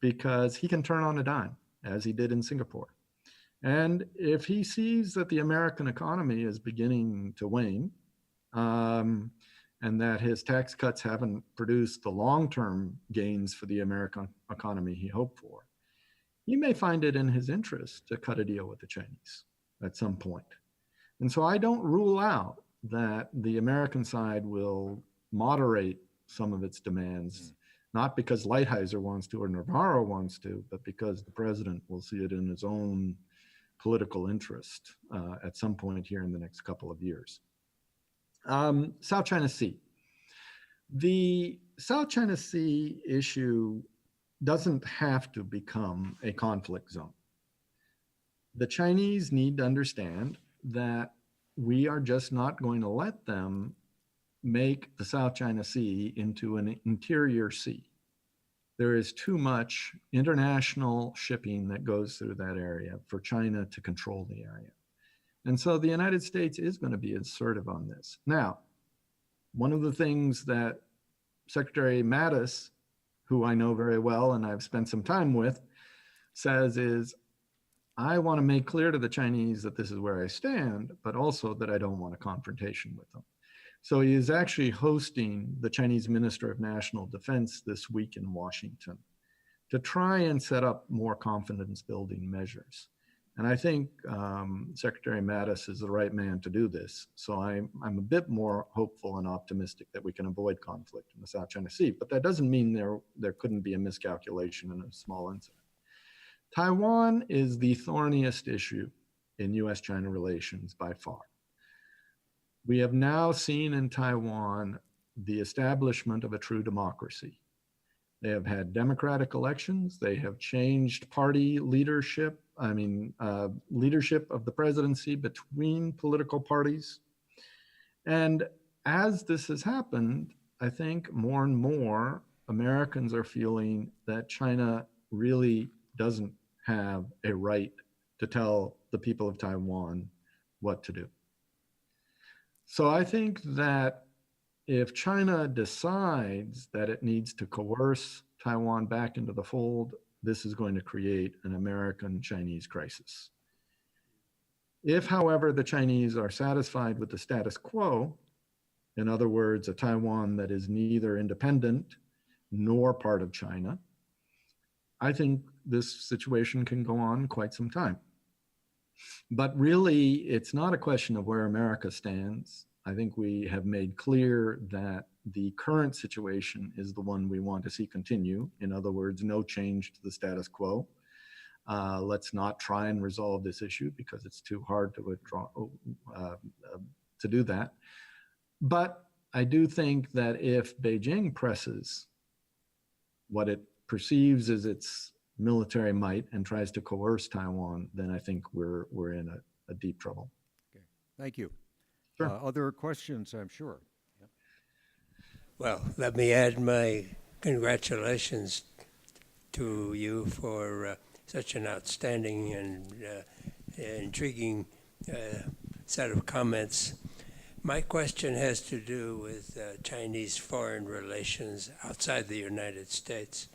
because he can turn on a dime, as he did in Singapore. And if he sees that the American economy is beginning to wane, and that his tax cuts haven't produced the long-term gains for the American economy he hoped for, he may find it in his interest to cut a deal with the Chinese at some point. And so I don't rule out that the American side will moderate some of its demands, not because Lighthizer wants to or Navarro wants to, but because the president will see it in his own political interest at some point here in the next couple of years. South China Sea. The South China Sea issue doesn't have to become a conflict zone. The Chinese need to understand that we are just not going to let them make the South China Sea into an interior sea. There is too much international shipping that goes through that area for China to control the area. And so the United States is going to be assertive on this. Now, one of the things that Secretary Mattis, who I know very well and I've spent some time with, says is, I want to make clear to the Chinese that this is where I stand, but also that I don't want a confrontation with them. So he is actually hosting the Chinese Minister of National Defense this week in Washington to try and set up more confidence building measures. And I think Secretary Mattis is the right man to do this. So I'm a bit more hopeful and optimistic that we can avoid conflict in the South China Sea, but that doesn't mean there couldn't be a miscalculation in a small incident. Taiwan is the thorniest issue in US-China relations by far. We have now seen in Taiwan the establishment of a true democracy. They have had democratic elections. They have changed party leadership, leadership of the presidency between political parties. And as this has happened, I think more and more Americans are feeling that China really doesn't have a right to tell the people of Taiwan what to do. So I think that if China decides that it needs to coerce Taiwan back into the fold, this is going to create an American-Chinese crisis. If, however, the Chinese are satisfied with the status quo, in other words, a Taiwan that is neither independent nor part of China, I think this situation can go on quite some time. But really, it's not a question of where America stands. I think we have made clear that the current situation is the one we want to see continue. In other words, no change to the status quo. Let's not try and resolve this issue because it's too hard to withdraw to do that. But I do think that if Beijing presses what it perceives as its military might and tries to coerce Taiwan, then I think we're in a deep trouble. Okay, thank you. Sure. Other questions, I'm sure. Yep. Well, let me add my congratulations to you for such an outstanding and intriguing set of comments. My question has to do with Chinese foreign relations outside the United States,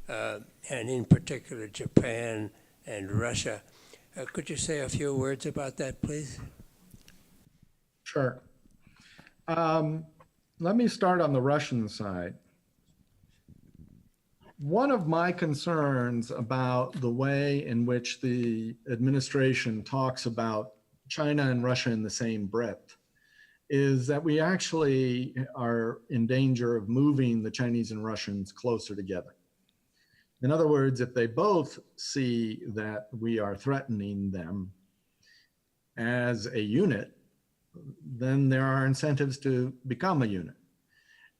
and in particular Japan and Russia. Could you say a few words about that, please? Sure. Let me start on the Russian side. One of my concerns about the way in which the administration talks about China and Russia in the same breath is that we actually are in danger of moving the Chinese and Russians closer together. In other words, if they both see that we are threatening them as a unit, then there are incentives to become a unit.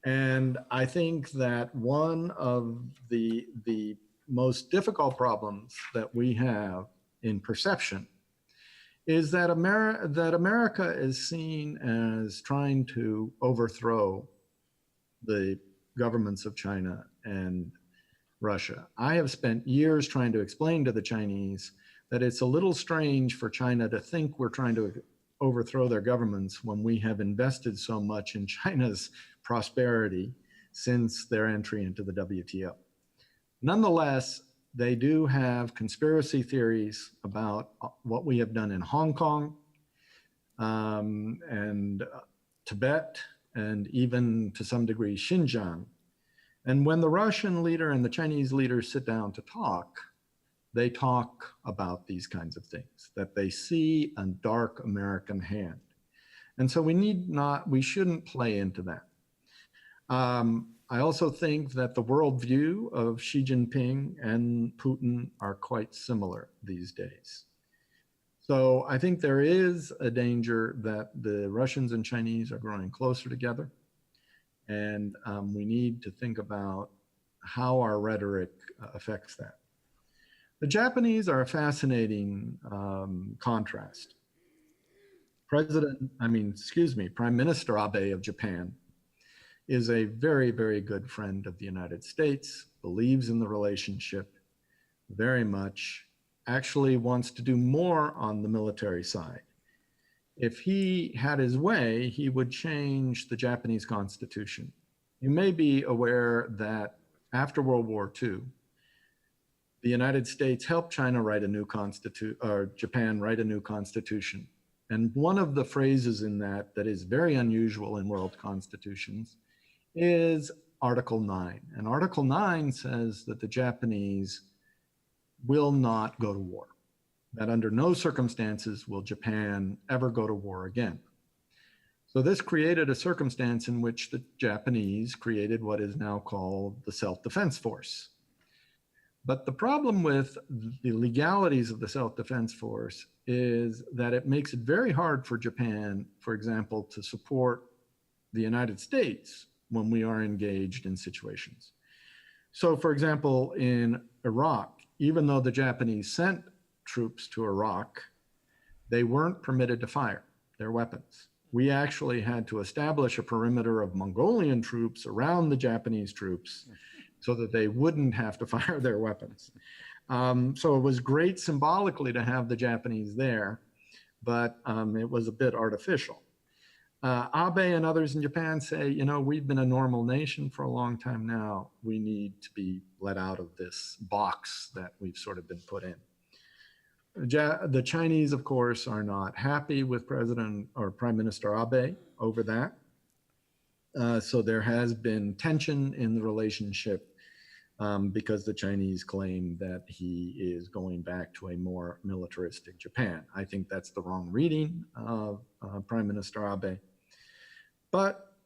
And I think that one of the most difficult problems that we have in perception is that America is seen as trying to overthrow the governments of China and Russia. I have spent years trying to explain to the Chinese that it's a little strange for China to think we're trying to overthrow their governments when we have invested so much in China's prosperity since their entry into the WTO. Nonetheless, they do have conspiracy theories about what we have done in Hong Kong and Tibet, and even to some degree Xinjiang. And when the Russian leader and the Chinese leader sit down to talk, they talk about these kinds of things, that they see a dark American hand. And so we shouldn't play into that. I also think that the worldview of Xi Jinping and Putin are quite similar these days. So I think there is a danger that the Russians and Chinese are growing closer together. And we need to think about how our rhetoric affects that. The Japanese are a fascinating contrast. Prime Minister Abe of Japan is a very, very good friend of the United States, believes in the relationship very much, actually wants to do more on the military side. If he had his way, he would change the Japanese constitution. You may be aware that after World War II, the United States helped China write a new Japan write a new constitution. And one of the phrases in that is very unusual in world constitutions is Article 9. And Article 9 says that the Japanese will not go to war, that under no circumstances will Japan ever go to war again. So this created a circumstance in which the Japanese created what is now called the Self-Defense Force. But the problem with the legalities of the Self-Defense Force is that it makes it very hard for Japan, for example, to support the United States when we are engaged in situations. So for example, in Iraq, even though the Japanese sent troops to Iraq, they weren't permitted to fire their weapons. We actually had to establish a perimeter of Mongolian troops around the Japanese troops so that they wouldn't have to fire their weapons. So it was great symbolically to have the Japanese there, but it was a bit artificial. Abe and others in Japan say, you know, we've been a normal nation for a long time now. We need to be let out of this box that we've sort of been put in. The Chinese, of course, are not happy with President or Prime Minister Abe over that. So there has been tension in the relationship because the Chinese claim that he is going back to a more militaristic Japan. I think that's the wrong reading of Prime Minister Abe. But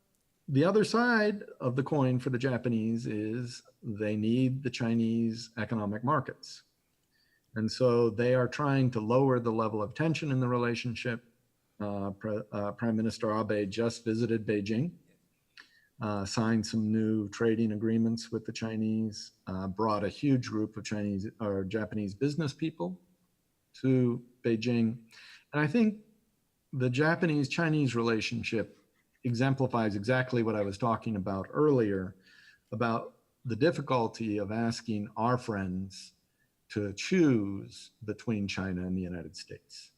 the other side of the coin for the Japanese is they need the Chinese economic markets. And so they are trying to lower the level of tension in the relationship. Prime Minister Abe just visited Beijing, signed some new trading agreements with the Chinese, brought a huge group of Chinese or Japanese business people to Beijing. And I think the Japanese-Chinese relationship exemplifies exactly what I was talking about earlier, about the difficulty of asking our friends to choose between China and the United States.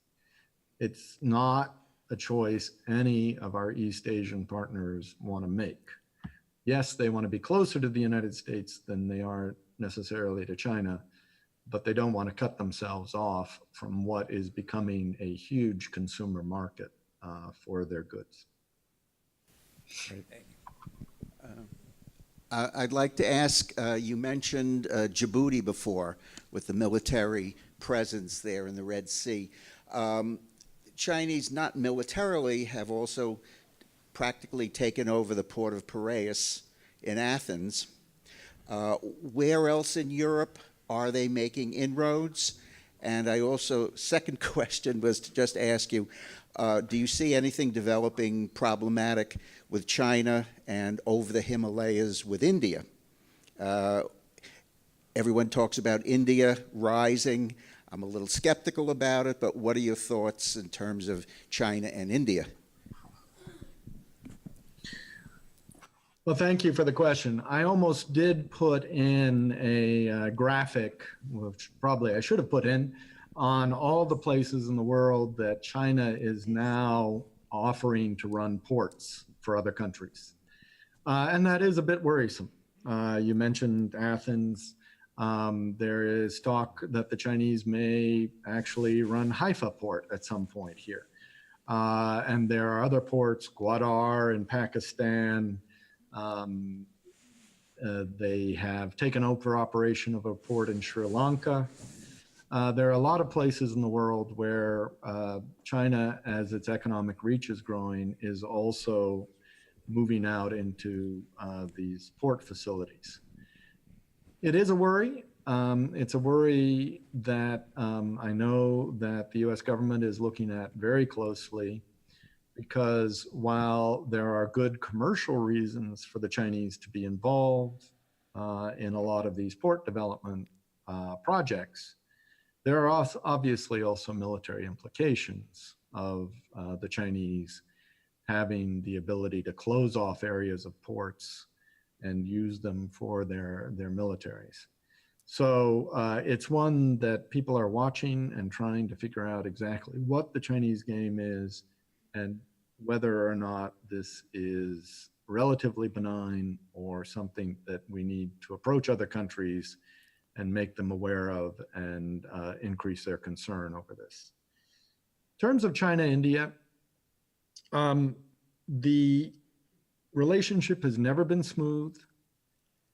It's not a choice any of our East Asian partners want to make. Yes, they want to be closer to the United States than they are necessarily to China, but they don't want to cut themselves off from what is becoming a huge consumer market for their goods. I'd like to ask, you mentioned Djibouti before with the military presence there in the Red Sea. Chinese, not militarily, have also practically taken over the port of Piraeus in Athens. Where else in Europe are they making inroads? And I also, second question was to just ask you, do you see anything developing problematic with China and over the Himalayas with India? Everyone talks about India rising. I'm a little skeptical about it, but what are your thoughts in terms of China and India? Well, thank you for the question. I almost did put in a graphic, which probably I should have put in, on all the places in the world that China is now offering to run ports for other countries. And that is a bit worrisome. You mentioned Athens. There is talk that the Chinese may actually run Haifa port at some point here. And there are other ports, Gwadar in Pakistan. They have taken over operation of a port in Sri Lanka. There are a lot of places in the world where China, as its economic reach is growing, is also moving out into these port facilities. It is a worry. It's a worry that I know that the US government is looking at very closely, because while there are good commercial reasons for the Chinese to be involved in a lot of these port development projects, there are obviously also military implications of the Chinese having the ability to close off areas of ports and use them for their militaries. So it's one that people are watching and trying to figure out exactly what the Chinese game is and whether or not this is relatively benign or something that we need to approach other countries and make them aware of and increase their concern over this. In terms of China-India, the relationship has never been smooth,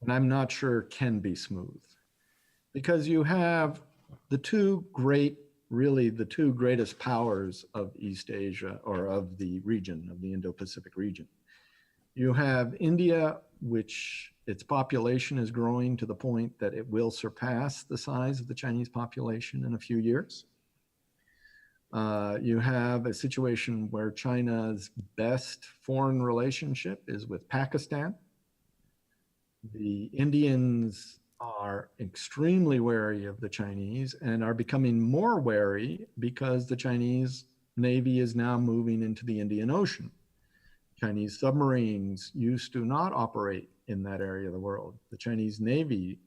and I'm not sure can be smooth, because you have the two greatest powers of East Asia, or of the region, of the Indo-Pacific region. You have India, which its population is growing to the point that it will surpass the size of the Chinese population in a few years. You have a situation where China's best foreign relationship is with Pakistan. The Indians are extremely wary of the Chinese and are becoming more wary because the Chinese Navy is now moving into the Indian Ocean. Chinese submarines used to not operate in that area of the world. The Chinese Navy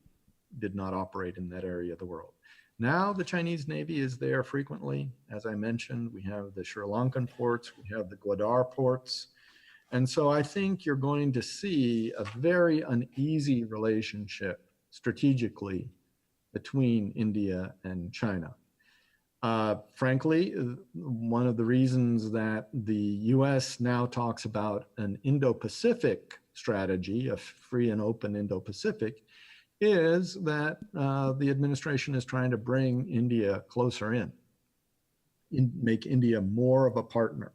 did not operate in that area of the world. Now the Chinese Navy is there frequently. As I mentioned, we have the Sri Lankan ports, we have the Gwadar ports. And so I think you're going to see a very uneasy relationship strategically between India and China. Frankly, one of the reasons that the US now talks about an Indo-Pacific strategy, a free and open Indo-Pacific, is that the administration is trying to bring India closer in, make India more of a partner.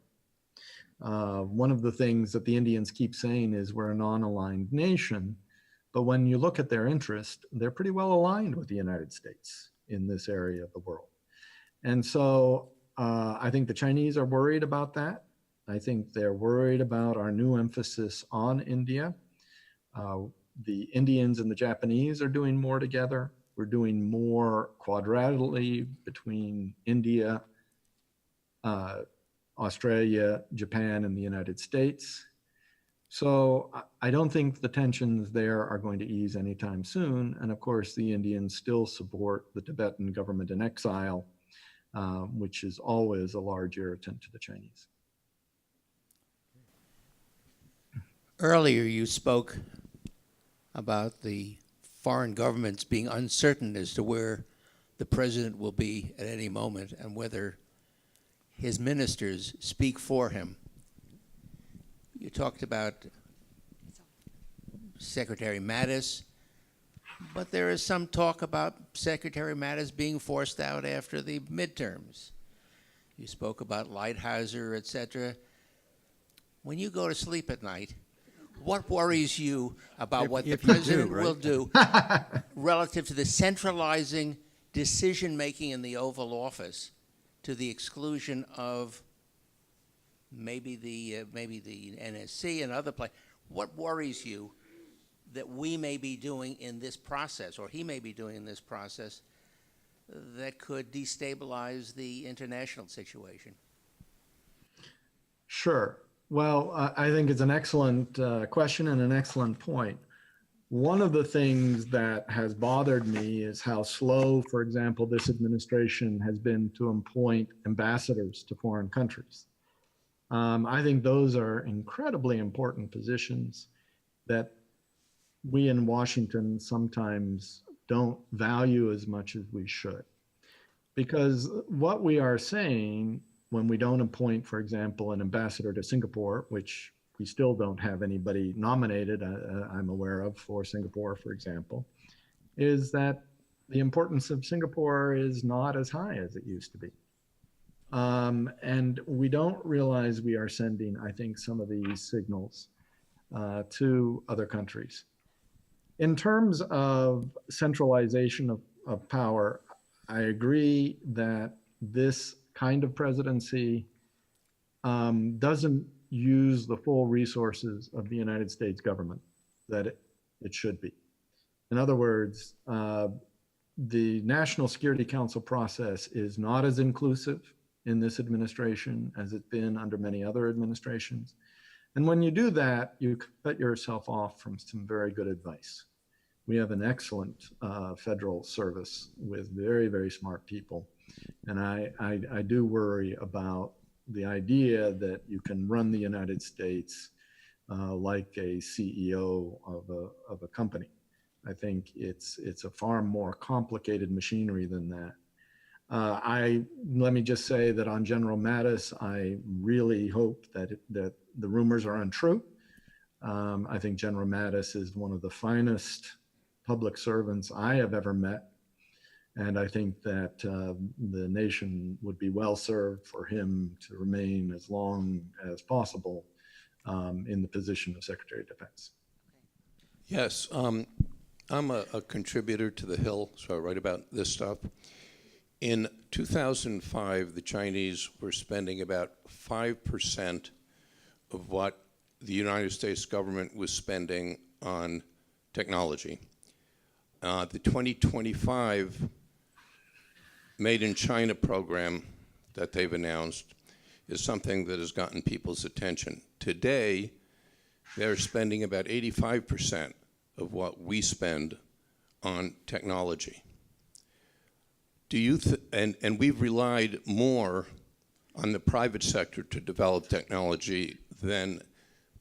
One of the things that the Indians keep saying is we're a non-aligned nation, but when you look at their interest, they're pretty well aligned with the United States in this area of the world. And so I think the Chinese are worried about that. I think they're worried about our new emphasis on India. The Indians and the Japanese are doing more together. We're doing more quadrilaterally between India, Australia, Japan, and the United States. So I don't think the tensions there are going to ease anytime soon. And of course, the Indians still support the Tibetan government in exile, which is always a large irritant to the Chinese. Earlier, you spoke about the foreign governments being uncertain as to where the president will be at any moment and whether his ministers speak for him. You talked about Secretary Mattis, but there is some talk about Secretary Mattis being forced out after the midterms. You spoke about Lighthizer, etc. When you go to sleep at night, what worries you about what the president will do relative to the centralizing decision-making in the Oval Office to the exclusion of maybe the NSC and other places? What worries you that we may be doing in this process, or he may be doing in this process, that could destabilize the international situation? Sure. Well, I think it's an excellent question and an excellent point. One of the things that has bothered me is how slow, for example, this administration has been to appoint ambassadors to foreign countries. I think those are incredibly important positions that we in Washington sometimes don't value as much as we should. Because what we are saying when we don't appoint, for example, an ambassador to Singapore, which we still don't have anybody nominated, I'm aware of, for Singapore, for example, is that the importance of Singapore is not as high as it used to be. And we don't realize we are sending, I think, some of these signals to other countries. In terms of centralization of power, I agree that this kind of presidency doesn't use the full resources of the United States government that it should be. In other words, the National Security Council process is not as inclusive in this administration as it's been under many other administrations. And when you do that, you cut yourself off from some very good advice. We have an excellent federal service with very, very smart people. And I do worry about the idea that you can run the United States like a CEO of a company. I think it's a far more complicated machinery than that. Let me just say that on General Mattis, I really hope that the rumors are untrue. I think General Mattis is one of the finest public servants I have ever met. And I think that the nation would be well served for him to remain as long as possible in the position of Secretary of Defense. Yes, I'm a contributor to The Hill, so I write about this stuff. In 2005, the Chinese were spending about 5% of what the United States government was spending on technology. The 2025 Made in China program that they've announced is something that has gotten people's attention. Today, they're spending about 85% of what we spend on technology. Do you and we've relied more on the private sector to develop technology than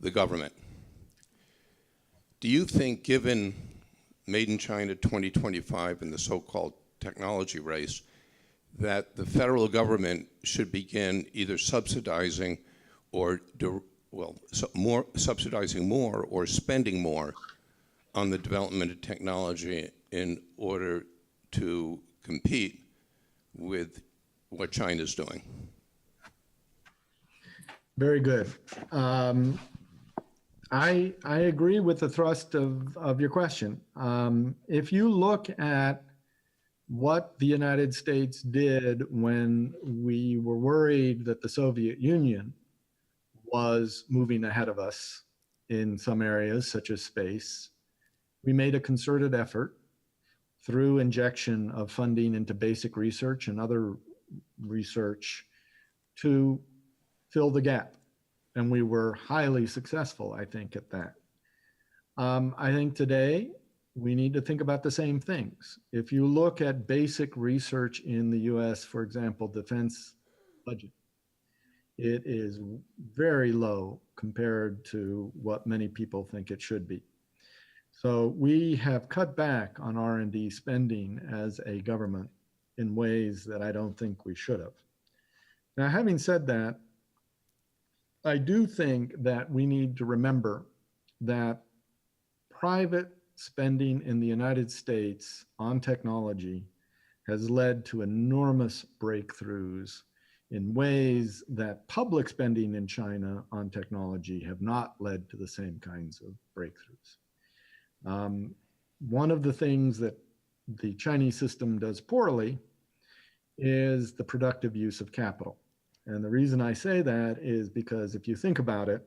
the government. Do you think, given Made in China 2025 and the so-called technology race, that the federal government should begin either subsidizing or subsidizing more or spending more on the development of technology in order to compete with what China's doing? Very good. I agree with the thrust of your question. If you look at what the United States did when we were worried that the Soviet Union was moving ahead of us in some areas, such as space, we made a concerted effort through injection of funding into basic research and other research to fill the gap. And we were highly successful, I think, at that. I think today we need to think about the same things. If you look at basic research in the US, for example, defense budget, it is very low compared to what many people think it should be. So we have cut back on R&D spending as a government in ways that I don't think we should have. Now, having said that, I do think that we need to remember that private spending in the United States on technology has led to enormous breakthroughs in ways that public spending in China on technology have not led to the same kinds of breakthroughs. One of the things that the Chinese system does poorly is the productive use of capital. And the reason I say that is because if you think about it,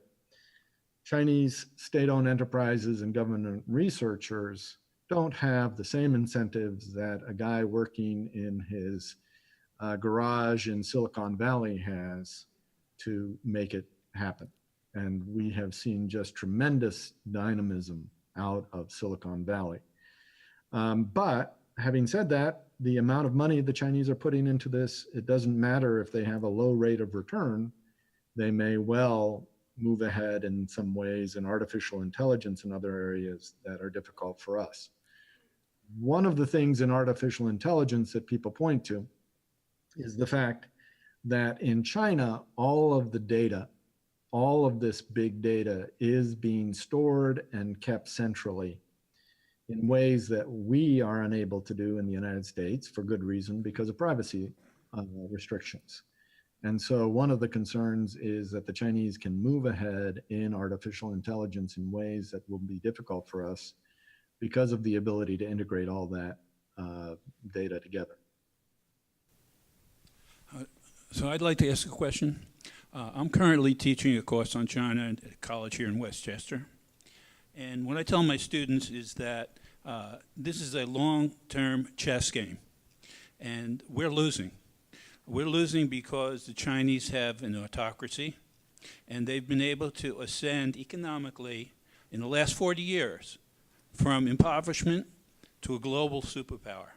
Chinese state-owned enterprises and government researchers don't have the same incentives that a guy working in his garage in Silicon Valley has to make it happen. And we have seen just tremendous dynamism out of Silicon Valley. But having said that, the amount of money the Chinese are putting into this, it doesn't matter if they have a low rate of return, they may well move ahead in some ways in artificial intelligence and other areas that are difficult for us. One of the things in artificial intelligence that people point to is the fact that in China, all of the data, all of this big data is being stored and kept centrally in ways that we are unable to do in the United States for good reason because of privacy restrictions. And so one of the concerns is that the Chinese can move ahead in artificial intelligence in ways that will be difficult for us because of the ability to integrate all that data together. So I'd like to ask a question. I'm currently teaching a course on China at a college here in Westchester. And what I tell my students is that this is a long-term chess game, and we're losing. We're losing because the Chinese have an autocracy, and they've been able to ascend economically in the last 40 years from impoverishment to a global superpower.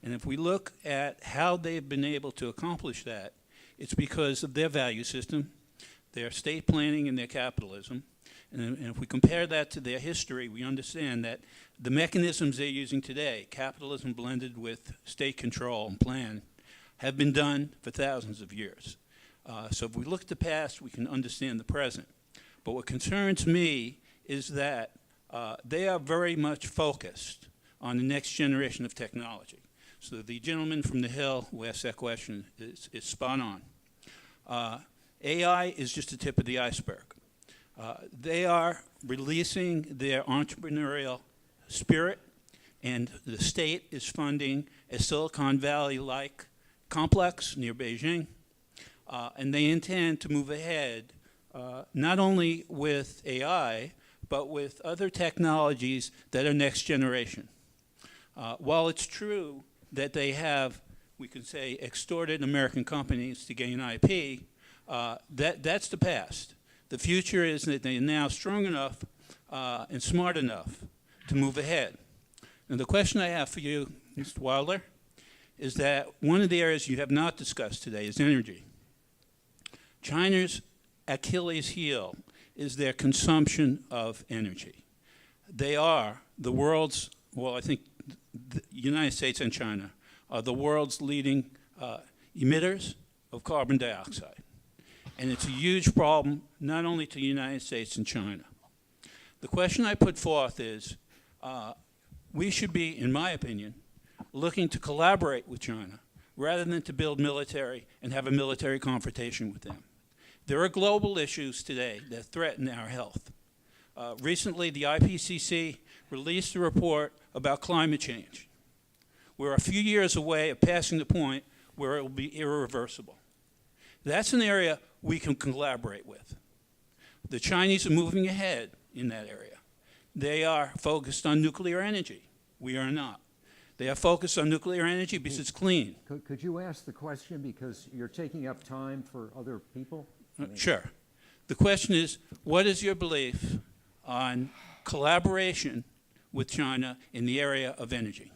And if we look at how they've been able to accomplish that, it's because of their value system, their state planning, and their capitalism. And if we compare that to their history, we understand that the mechanisms they're using today, capitalism blended with state control and plan, have been done for thousands of years. So if we look at the past, we can understand the present. But what concerns me is that they are very much focused on the next generation of technology. So the gentleman from the Hill who asked that question is spot on. AI is just the tip of the iceberg. They are releasing their entrepreneurial spirit, and the state is funding a Silicon Valley-like complex near Beijing, and they intend to move ahead not only with AI, but with other technologies that are next generation. While it's true that they have, we can say, extorted American companies to gain IP, that's the past. The future is that they are now strong enough and smart enough to move ahead. And the question I have for you, Mr. Wilder, is that one of the areas you have not discussed today is energy. China's Achilles heel is their consumption of energy. They are the world's, well, I think the United States and China are the world's leading emitters of carbon dioxide. And it's a huge problem, not only to the United States and China. The question I put forth is, we should be, in my opinion, looking to collaborate with China rather than to build military and have a military confrontation with them. There are global issues today that threaten our health. Recently, the IPCC released a report about climate change. We're a few years away of passing the point where it will be irreversible. That's an area we can collaborate with. The Chinese are moving ahead in that area. They are focused on nuclear energy. We are not. They are focused on nuclear energy because it's clean. Could you ask the question because you're taking up time for other people? Sure. The question is, what is your belief on collaboration with China in the area of energy?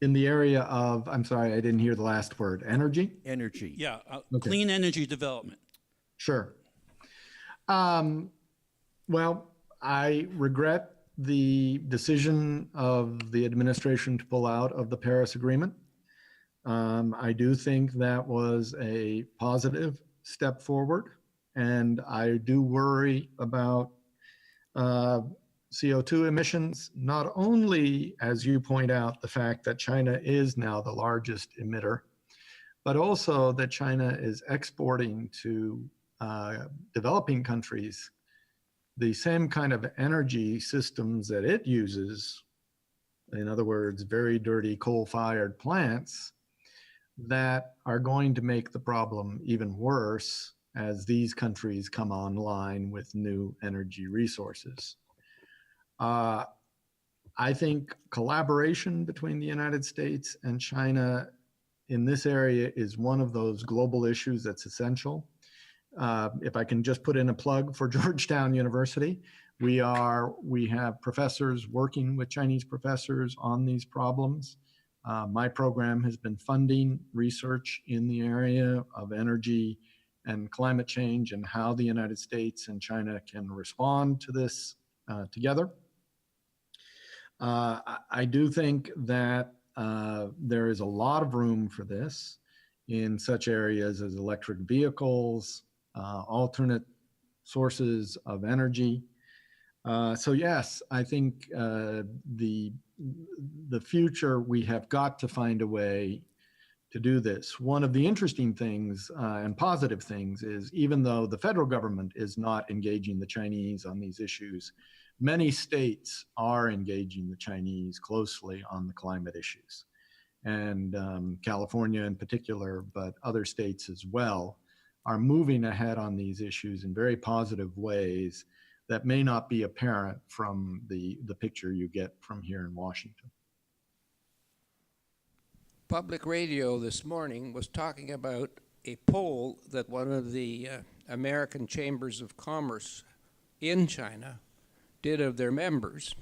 In the area of, I'm sorry, I didn't hear the last word, energy? Energy. Yeah, Okay. clean energy development. Sure. Well, I regret the decision of the administration to pull out of the Paris Agreement. I do think that was a positive step forward, and I do worry about CO2 emissions, not only, as you point out, the fact that China is now the largest emitter, but also that China is exporting to developing countries the same kind of energy systems that it uses, in other words, very dirty coal-fired plants, that are going to make the problem even worse as these countries come online with new energy resources. I think collaboration between the United States and China in this area is one of those global issues that's essential. If I can just put in a plug for Georgetown University, we have professors working with Chinese professors on these problems. My program has been funding research in the area of energy and climate change and how the United States and China can respond to this together. I do think that there is a lot of room for this in such areas as electric vehicles, alternate sources of energy. So yes, I think the future, we have got to find a way to do this. One of the interesting things and positive things is even though the federal government is not engaging the Chinese on these issues, many states are engaging the Chinese closely on the climate issues. And California in particular, but other states as well, are moving ahead on these issues in very positive ways that may not be apparent from the picture you get from here in Washington. Public radio this morning was talking about a poll that one of the American Chambers of Commerce in China did of their members.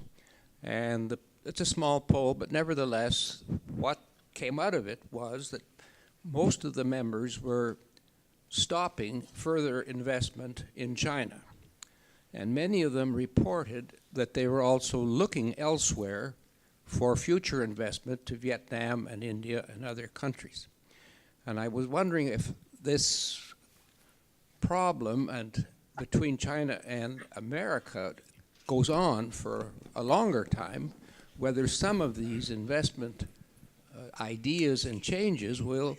And it's a small poll, but nevertheless, what came out of it was that most of the members were stopping further investment in China. And many of them reported that they were also looking elsewhere for future investment to Vietnam and India and other countries. And I was wondering if this problem between China and America goes on for a longer time, whether some of these investment ideas and changes will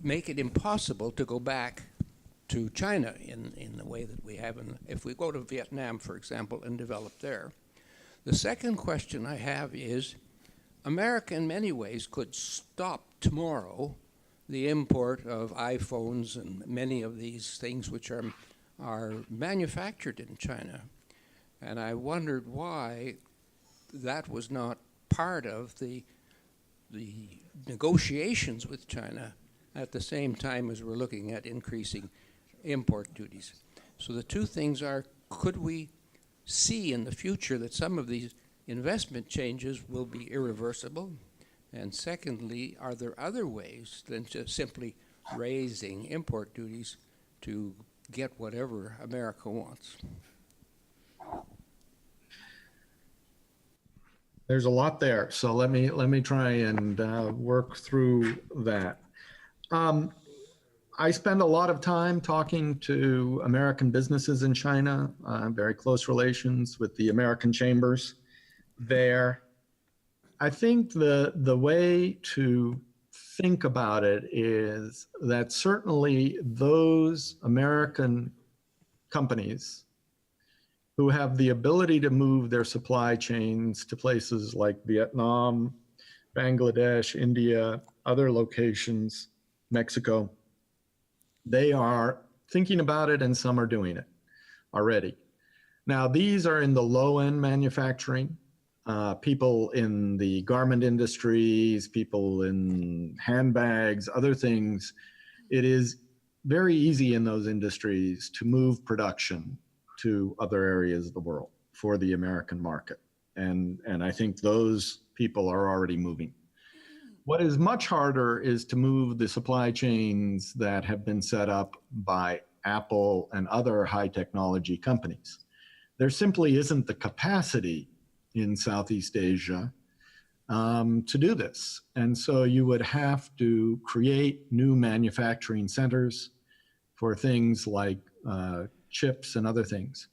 make it impossible to go back to China in the way that we have. If we go to Vietnam, for example, and develop there. The second question I have is, America in many ways could stop tomorrow the import of iPhones and many of these things which are manufactured in China. And I wondered why that was not part of the negotiations with China at the same time as we're looking at increasing import duties. So the two things are, could we see in the future that some of these investment changes will be irreversible? And secondly, are there other ways than just simply raising import duties to get whatever America wants? There's a lot there, so let me try and work through that. I spend a lot of time talking to American businesses in China, very close relations with the American chambers there. I think the way to think about it is that certainly those American companies who have the ability to move their supply chains to places like Vietnam, Bangladesh, India, other locations, Mexico, they are thinking about it and some are doing it already. Now, these are in the low-end manufacturing, people in the garment industries, people in handbags, other things. It is very easy in those industries to move production to other areas of the world for the American market. And I think those people are already moving. What is much harder is to move the supply chains that have been set up by Apple and other high technology companies. There simply isn't the capacity in Southeast Asia to do this. And so you would have to create new manufacturing centers for things like chips and other things.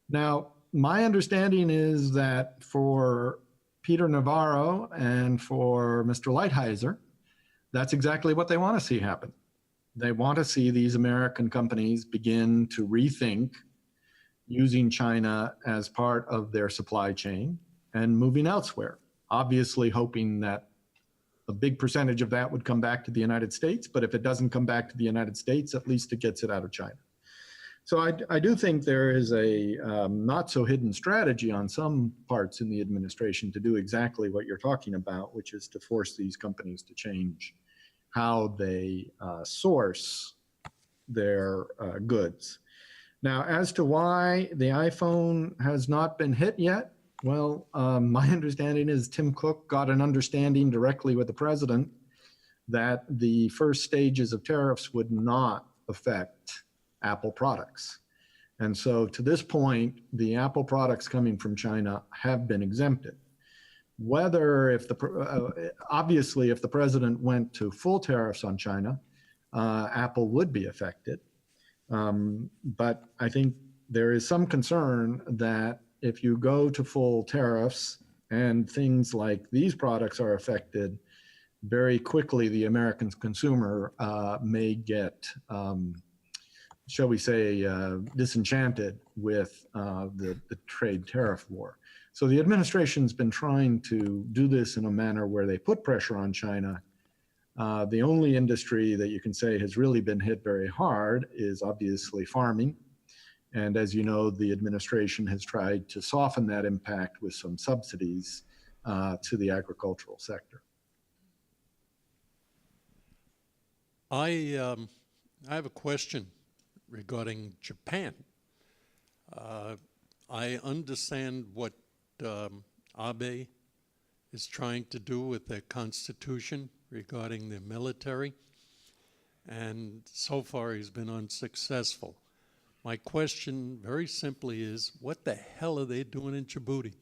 Now, my understanding is that for Peter Navarro and for Mr. Lighthizer, that's exactly what they want to see happen. They want to see these American companies begin to rethink using China as part of their supply chain and moving elsewhere, obviously hoping that a big percentage of that would come back to the United States, but if it doesn't come back to the United States, at least it gets it out of China. So I do think there is a not so hidden strategy on some parts in the administration to do exactly what you're talking about, which is to force these companies to change how they source their goods. Now, as to why the iPhone has not been hit yet, well, my understanding is Tim Cook got an understanding directly with the president that the first stages of tariffs would not affect Apple products. And so to this point, the Apple products coming from China have been exempted. Whether if obviously if the president went to full tariffs on China, Apple would be affected. But I think there is some concern that if you go to full tariffs and things like these products are affected, very quickly the American consumer may get shall we say, disenchanted with the trade tariff war. So the administration's been trying to do this in a manner where they put pressure on China. The only industry that you can say has really been hit very hard is obviously farming. And as you know, the administration has tried to soften that impact with some subsidies to the agricultural sector. I have a question regarding Japan. I understand what Abe is trying to do with their constitution regarding their military, and so far he's been unsuccessful. My question very simply is, what the hell are they doing in Djibouti?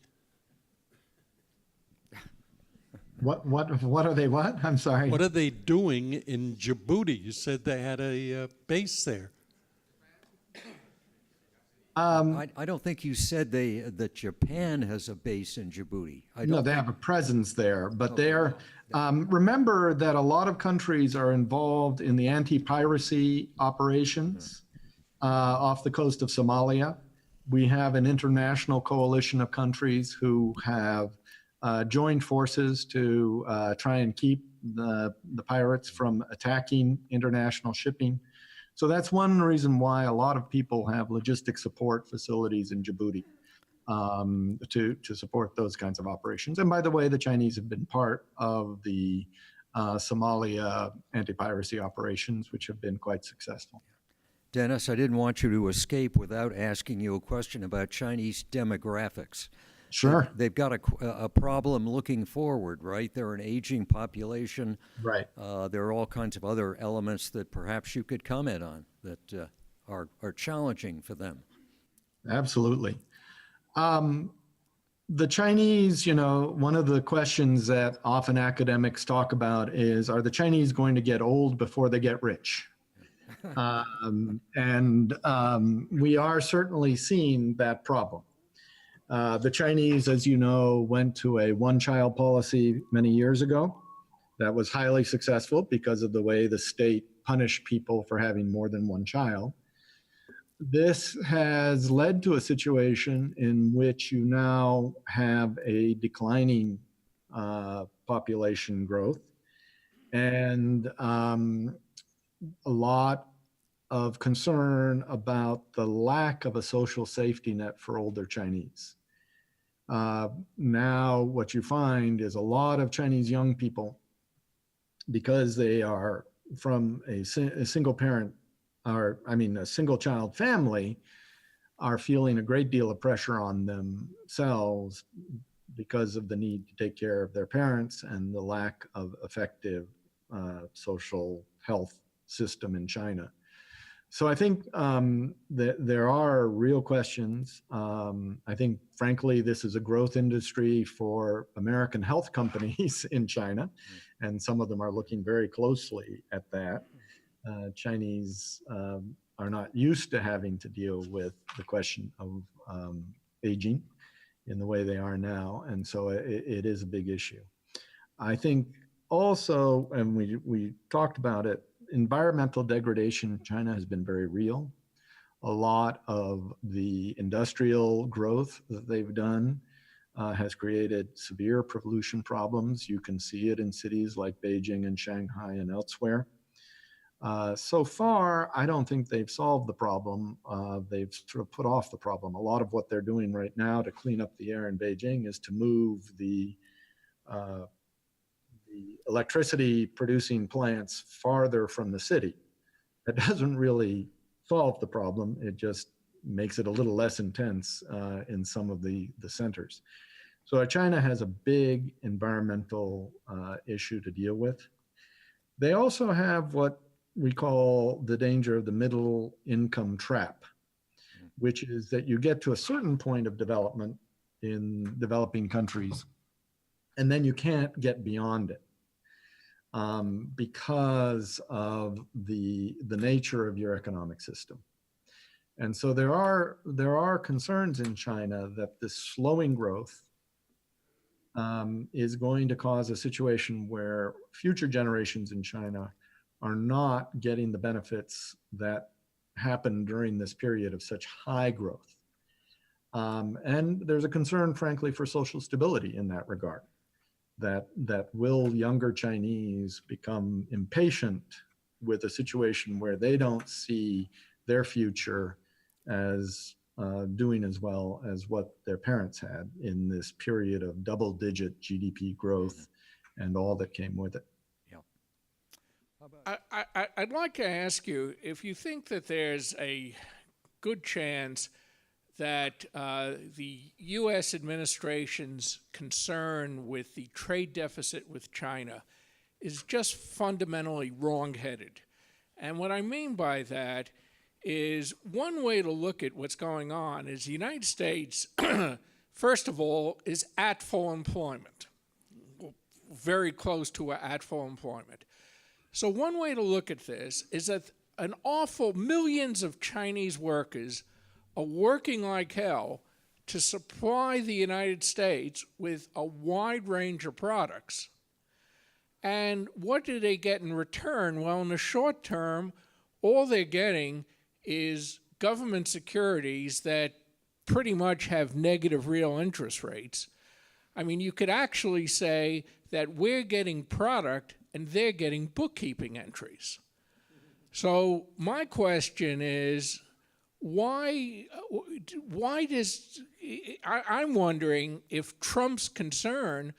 What are they what? I'm sorry. What are they doing in Djibouti? You said they had a base there. I don't think you said that Japan has a base in Djibouti. No, they have a presence there, but they're, remember that a lot of countries are involved in the anti-piracy operations off the coast of Somalia. We have an international coalition of countries who have joined forces to try and keep the pirates from attacking international shipping. So that's one reason why a lot of people have logistic support facilities in Djibouti to support those kinds of operations. And by the way, the Chinese have been part of the Somalia anti-piracy operations, which have been quite successful. Dennis, I didn't want you to escape without asking you a question about Chinese demographics. Sure. They've got a problem looking forward, right? They're an aging population. Right. There are all kinds of other elements that perhaps you could comment on that are challenging for them. Absolutely. The Chinese, one of the questions that often academics talk about is, are the Chinese going to get old before they get rich? We are certainly seeing that problem. The Chinese, as you know, went to a one-child policy many years ago. That was highly successful because of the way the state punished people for having more than one child. This has led to a situation in which you now have a declining population growth and a lot of concern about the lack of a social safety net for older Chinese. Now, what you find is a lot of Chinese young people, because they are from a single parent, a single child family, are feeling a great deal of pressure on themselves because of the need to take care of their parents and the lack of effective social health system in China. So I think that there are real questions. I think, frankly, this is a growth industry for American health companies in China, and some of them are looking very closely at that. Chinese are not used to having to deal with the question of aging in the way they are now, and so it is a big issue. I think also, and we talked about it, environmental degradation in China has been very real. A lot of the industrial growth that they've done has created severe pollution problems. You can see it in cities like Beijing and Shanghai and elsewhere. So far, I don't think they've solved the problem. They've sort of put off the problem. A lot of what they're doing right now to clean up the air in Beijing is to move the electricity producing plants farther from the city. That doesn't really solve the problem. It just makes it a little less intense in some of the centers. So China has a big environmental issue to deal with. They also have what we call the danger of the middle income trap, which is that you get to a certain point of development in developing countries, and then you can't get beyond it because of the nature of your economic system. And so there are concerns in China that this slowing growth is going to cause a situation where future generations in China are not getting the benefits that happened during this period of such high growth. And there's a concern, frankly, for social stability in that regard, that will younger Chinese become impatient with a situation where they don't see their future as doing as well as what their parents had in this period of double-digit GDP growth and all that came with it. I'd like to ask you if you think that there's a good chance that the U.S. administration's concern with the trade deficit with China is just fundamentally wrong-headed. And what I mean by that is one way to look at what's going on is the United States, first of all, is at full employment, very close to at full employment. So one way to look at this is that millions of Chinese workers are working like hell to supply the United States with a wide range of products. And what do they get in return? Well, in the short term, all they're getting is government securities that pretty much have negative real interest rates. I mean, you could actually say that we're getting product and they're getting bookkeeping entries. So my question is, why does, I'm wondering if Trump's concern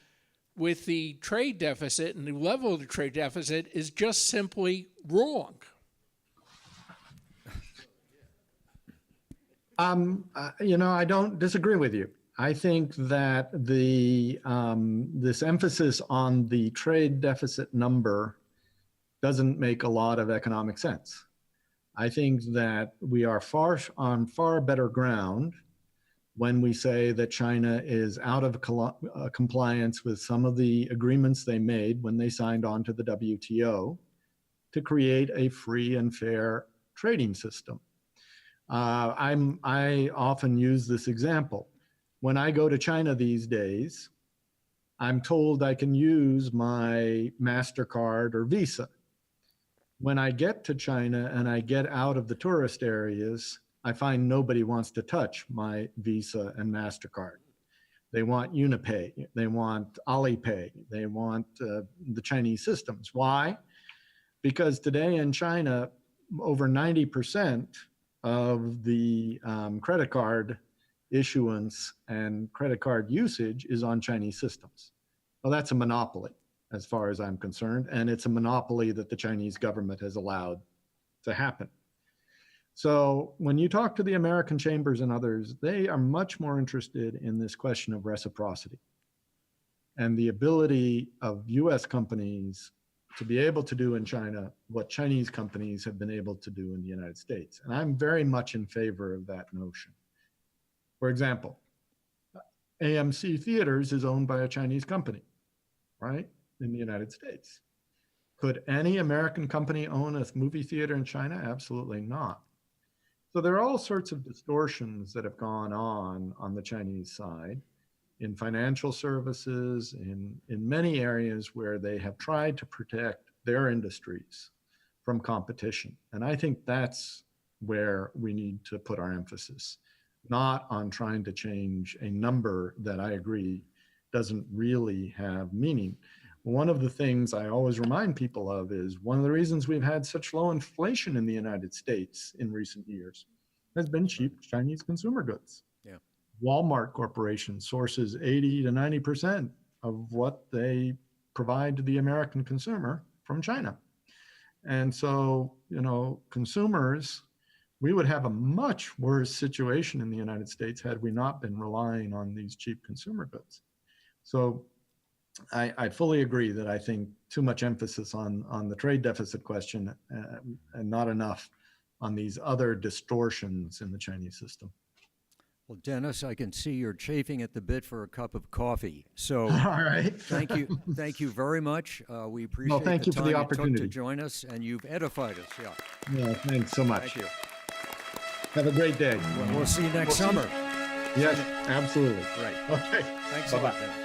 with the trade deficit and the level of the trade deficit is just simply wrong. I don't disagree with you. I think that this emphasis on the trade deficit number doesn't make a lot of economic sense. I think that we are on far better ground when we say that China is out of compliance with some of the agreements they made when they signed on to the WTO to create a free and fair trading system. I often use this example. When I go to China these days, I'm told I can use my MasterCard or Visa. When I get to China and I get out of the tourist areas, I find nobody wants to touch my Visa and MasterCard. They want Unipay, they want Alipay, they want the Chinese systems. Why? Because today in China, over 90% of the credit card issuance and credit card usage is on Chinese systems. Well, that's a monopoly as far as I'm concerned, and it's a monopoly that the Chinese government has allowed to happen. So when you talk to the American chambers and others, they are much more interested in this question of reciprocity and the ability of US companies to be able to do in China what Chinese companies have been able to do in the United States. And I'm very much in favor of that notion. For example, AMC Theaters is owned by a Chinese company, right, in the United States. Could any American company own a movie theater in China? Absolutely not. So there are all sorts of distortions that have gone on the Chinese side in financial services, in many areas where they have tried to protect their industries from competition. And I think that's where we need to put our emphasis, not on trying to change a number that I agree doesn't really have meaning. One of the things I always remind people of is one of the reasons we've had such low inflation in the United States in recent years has been cheap Chinese consumer goods. Yeah. Walmart Corporation sources 80 to 90% of what they provide to the American consumer from China. And so, consumers, we would have a much worse situation in the United States had we not been relying on these cheap consumer goods. So I fully agree that I think too much emphasis on the trade deficit question and not enough on these other distortions in the Chinese system. Well, Dennis, I can see you're chafing at the bit for a cup of coffee. So All right. thank you very much. We appreciate thank the you for time the you took opportunity. to join us, and you've edified us. Yeah. Yeah, thanks so much. Thank you. Have a great day. We'll see you next summer. Yes, absolutely. Right. Okay. Thanks a Bye-bye. lot, Dennis.